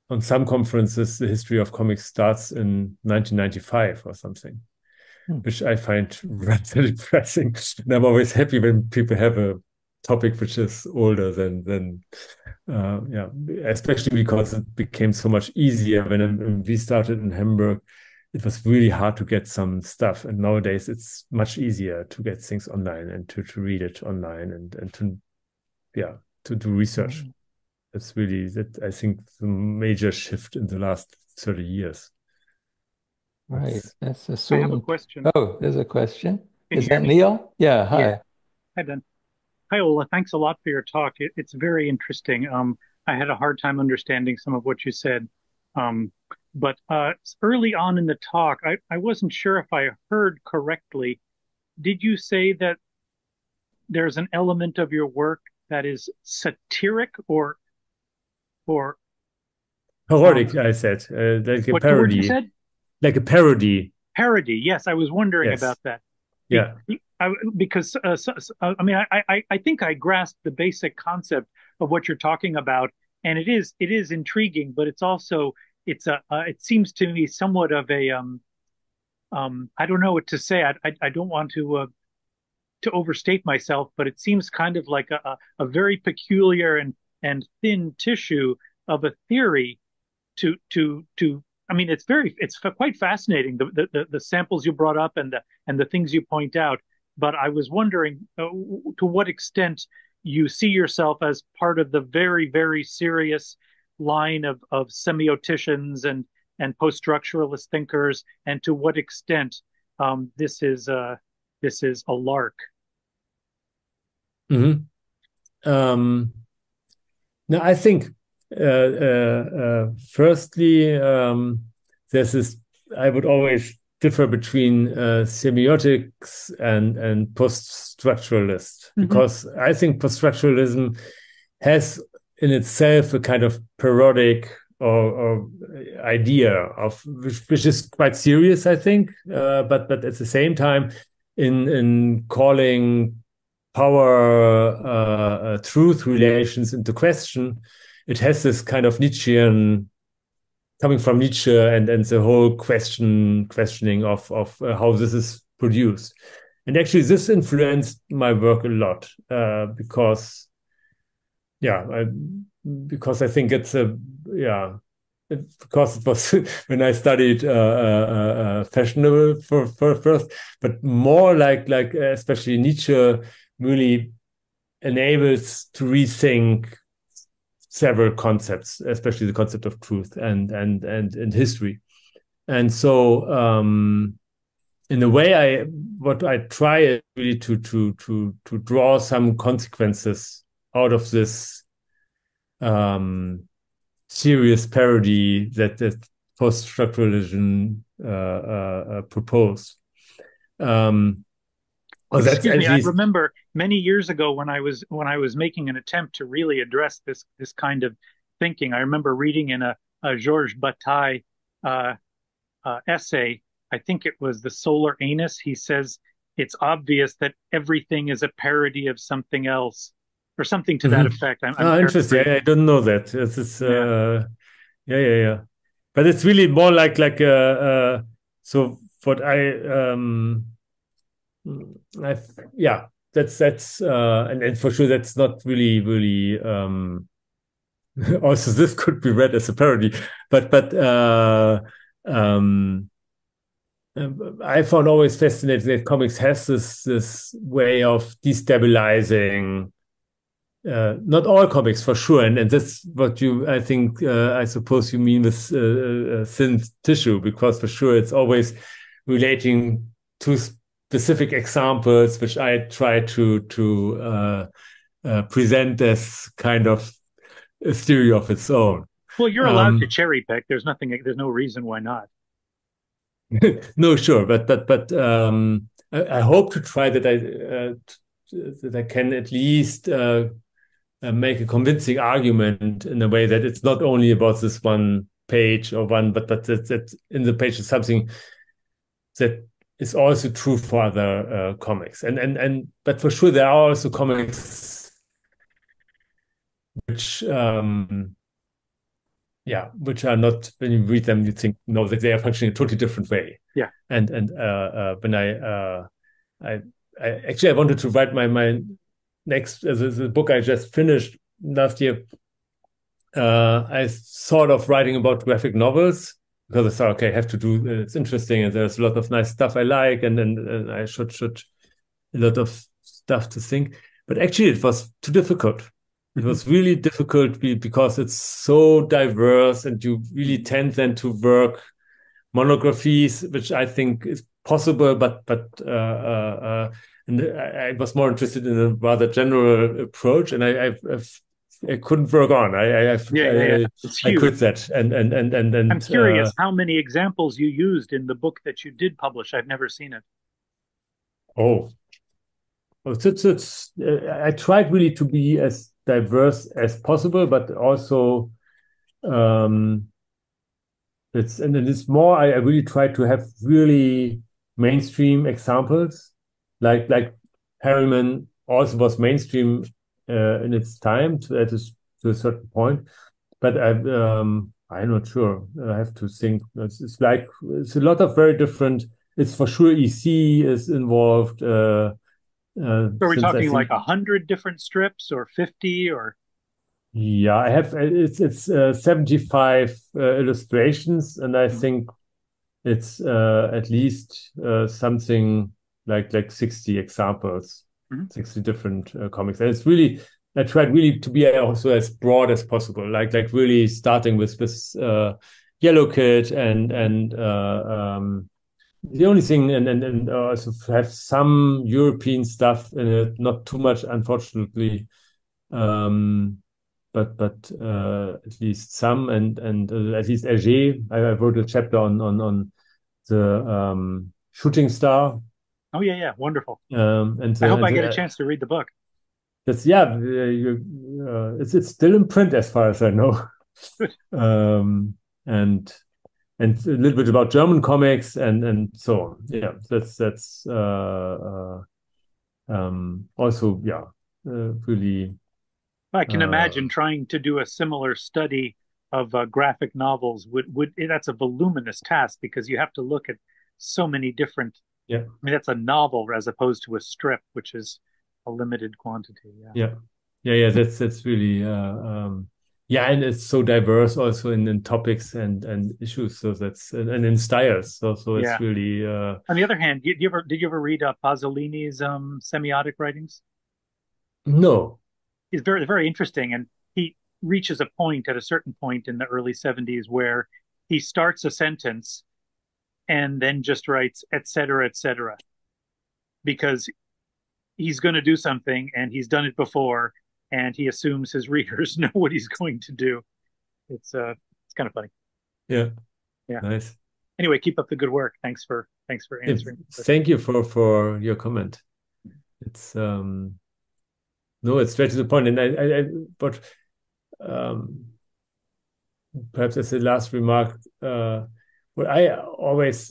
on some conferences, the history of comics starts in 1995 or something, Hmm. which I find rather depressing. And I'm always happy when people have a topic which is older than yeah, especially because it became so much easier when we started in Hamburg. It was really hard to get some stuff, and nowadays it's much easier to get things online and to read it online and to yeah to do research. Mm. That's really that I think the major shift in the last 30 years. Right. It's That's I have a assuming. question. Oh, there's a question. Can Is you hear that me? Neil? Yeah. Yeah. Hi. Hi, Ben. Hi, Ola. Thanks a lot for your talk. It's very interesting. I had a hard time understanding some of what you said. Um, but early on in the talk, I wasn't sure if I heard correctly. Did you say that there's an element of your work that is satiric or Parodic, I said, like a What word you parody, said? like a parody. Parody. Yes, I was wondering Yes. about that. Yeah. Because I mean, I think I grasp the basic concept of what you're talking about, and it is intriguing, but it's also it seems to me somewhat of a I don't know what to say. I don't want to overstate myself, but it seems kind of like a very peculiar and thin tissue of a theory to I mean it's quite fascinating the samples you brought up and the things you point out, but I was wondering to what extent you see yourself as part of the very serious line of semioticians and post-structuralist thinkers, and to what extent this is a lark. Mm-hmm. Now, I think, firstly, there's this, I would always differ between semiotics and post-structuralist, because I think post-structuralism has in itself a kind of parodic or idea of which is quite serious, I think, but at the same time, in calling power truth relations into question, it has this kind of Nietzschean, coming from Nietzsche and the whole questioning of how this is produced. And actually this influenced my work a lot, because I think it's because it was when I studied fashionable for first, but more like especially Nietzsche really enables to rethink several concepts, especially the concept of truth and history. And so in a way, what I try is really to draw some consequences out of this serious parody that post-structuralism proposed. Excuse me, I remember many years ago when I was making an attempt to really address this kind of thinking. I remember reading in a Georges Bataille essay. I think it was The Solar Anus. He says it's obvious that everything is a parody of something else, or something to that effect. I'm interesting. I don't know that. This is yeah. But it's really more like so what that's and for sure that's not really also this could be read as a parody, but I found always fascinating that comics has this way of destabilizing not all comics for sure, and that's what I think I suppose you mean with thin tissue, because for sure it's always relating to specific examples, which I try to present as kind of a theory of its own. Well, you're allowed to cherry pick. There's no reason why not. No, sure, but I hope to try that I can at least make a convincing argument in a way that it's not only about this one page or one, but that in the page is something that is also true for other comics. But for sure there are also comics which which are not, when you read them you think no, that they are functioning a totally different way. Yeah. And when I actually I wanted to write my next the book I just finished last year. I thought of writing about graphic novels, because I thought, okay, I have to do it's interesting and there's a lot of nice stuff I like, and I should a lot of stuff to think. But actually it was too difficult. It was really difficult because it's so diverse, and you really tend then to work monographies, which I think is possible, but and I was more interested in a rather general approach, and I couldn't work on. I quit that, and I'm curious how many examples you used in the book that you did publish. I've never seen it. I tried really to be as diverse as possible, but also it's more. I really try to have really mainstream examples, like Harriman also was mainstream in its time to to a certain point, but I'm not sure. I have to think. It's a lot of very different. It's for sure EC is involved. So are we Since I talking think like 100 different strips or 50 or? yeah, I have it's 75 illustrations, and I think it's at least something like 60 examples, 60 different comics, and it's really I tried really to be also as broad as possible, like really starting with this Yellow Kid and the only thing and also have some European stuff in it, not too much, unfortunately. But at least some and at least Hergé. I wrote a chapter on the shooting star. Oh yeah, wonderful. And I hope I get a chance to read the book. That's it's still in print as far as I know. And a little bit about German comics and so on. Yeah, that's also really. I can imagine trying to do a similar study of graphic novels would that's a voluminous task because you have to look at so many different. Yeah. I mean, that's a novel as opposed to a strip, which is a limited quantity. Yeah. That's really and it's so diverse also in topics and issues. So that's and in styles. So it's really. On the other hand, did you ever read Pasolini's semiotic writings? No. It's very interesting, and he reaches a point at a certain point in the early 70s where he starts a sentence and then just writes et cetera, because he's going to do something and he's done it before and he assumes his readers know what he's going to do. It's kind of funny. Yeah. Nice. Anyway, keep up the good work. Thanks for answering. Thank you for your comment. It's no, it's straight to the point. And but perhaps as a last remark, what I was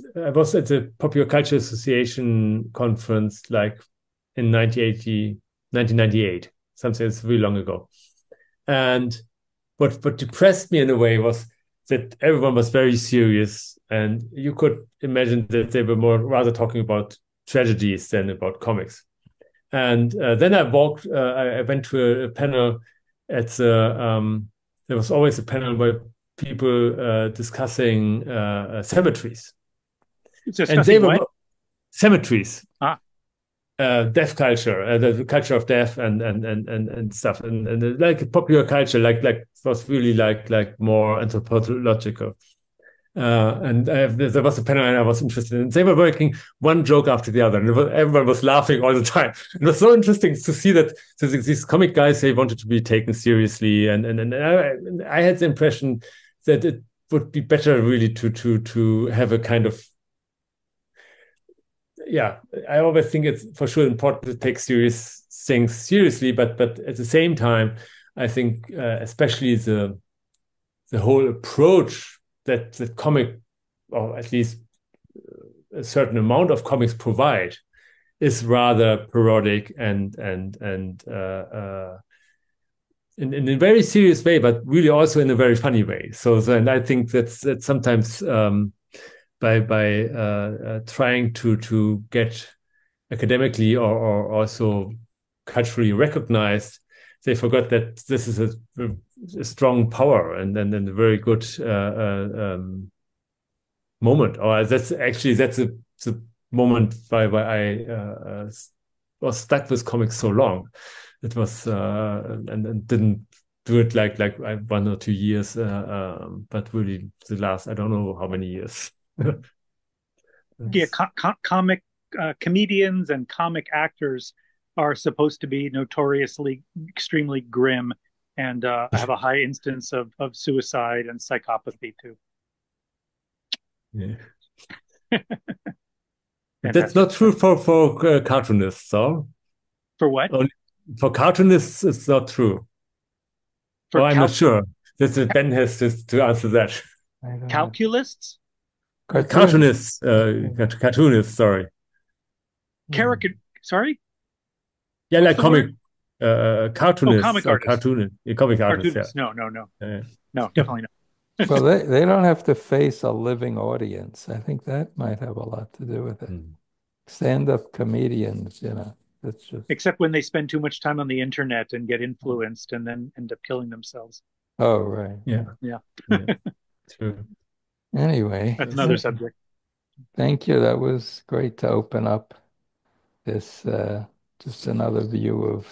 at the Popular Culture Association conference like in 1998, something that's really long ago. And what depressed me in a way was that everyone was very serious, and you could imagine that they were rather talking about tragedies than about comics. And then I went to a panel at the, there was always a panel where people discussing cemeteries. And they were cemeteries. Death culture, the culture of death and stuff. And like popular culture, like was really like more anthropological. And there was a panel and I was interested in. They were working one joke after the other, and everyone was laughing all the time. It was so interesting to see that these comic guys, they wanted to be taken seriously, and I had the impression that it would be better really to have a kind of I always think it's for sure important to take serious things seriously, but at the same time, I think especially the whole approach that the comic, or at least a certain amount of comics provide, is rather parodic and in a very serious way, but really also in a very funny way. So and I think that's sometimes by trying to get academically or also culturally recognized, they forgot that this is a strong power and a very good moment. Or that's the moment why I was stuck with comics so long. It was and didn't do it like 1 or 2 years, but really the last I don't know how many years. Comic comedians and comic actors are supposed to be notoriously extremely grim and have a high instance of suicide and psychopathy too. Yeah. That's not true for cartoonists, so? For what? For cartoonists, it's not true. I'm not sure. Ben has to answer that. I don't know. Calculists? Cartoonists, cartoonists, sorry. Sorry? Yeah, What's like the comic word? cartoonists Comic or artists. cartoonists. Comic artists, yeah. Cartoonists. No, no, no. Yeah. No, definitely not. Well, they don't have to face a living audience. I think that might have a lot to do with it. Stand-up comedians, that's just. Except when they spend too much time on the internet and get influenced and then end up killing themselves. Oh, right. Yeah. Yeah. True. Anyway, That's another subject. thank you. That was great to open up this, just another view of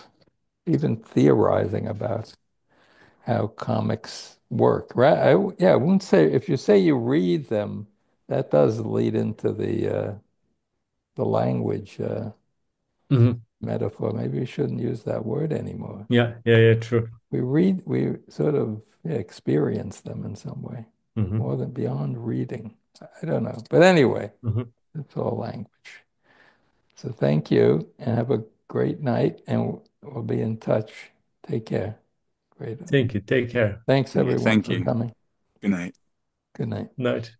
even theorizing about how comics work. Right? I wouldn't say, if you say you read them, that does lead into the language metaphor. Maybe we shouldn't use that word anymore. Yeah, true. We sort of experience them in some way, more than beyond reading. I don't know. But anyway, it's all language. So thank you and have a great night, and we'll be in touch. Take care. Great. Thank you. Take care. Thanks everyone Thank for you. coming. Good night. Good night. Night.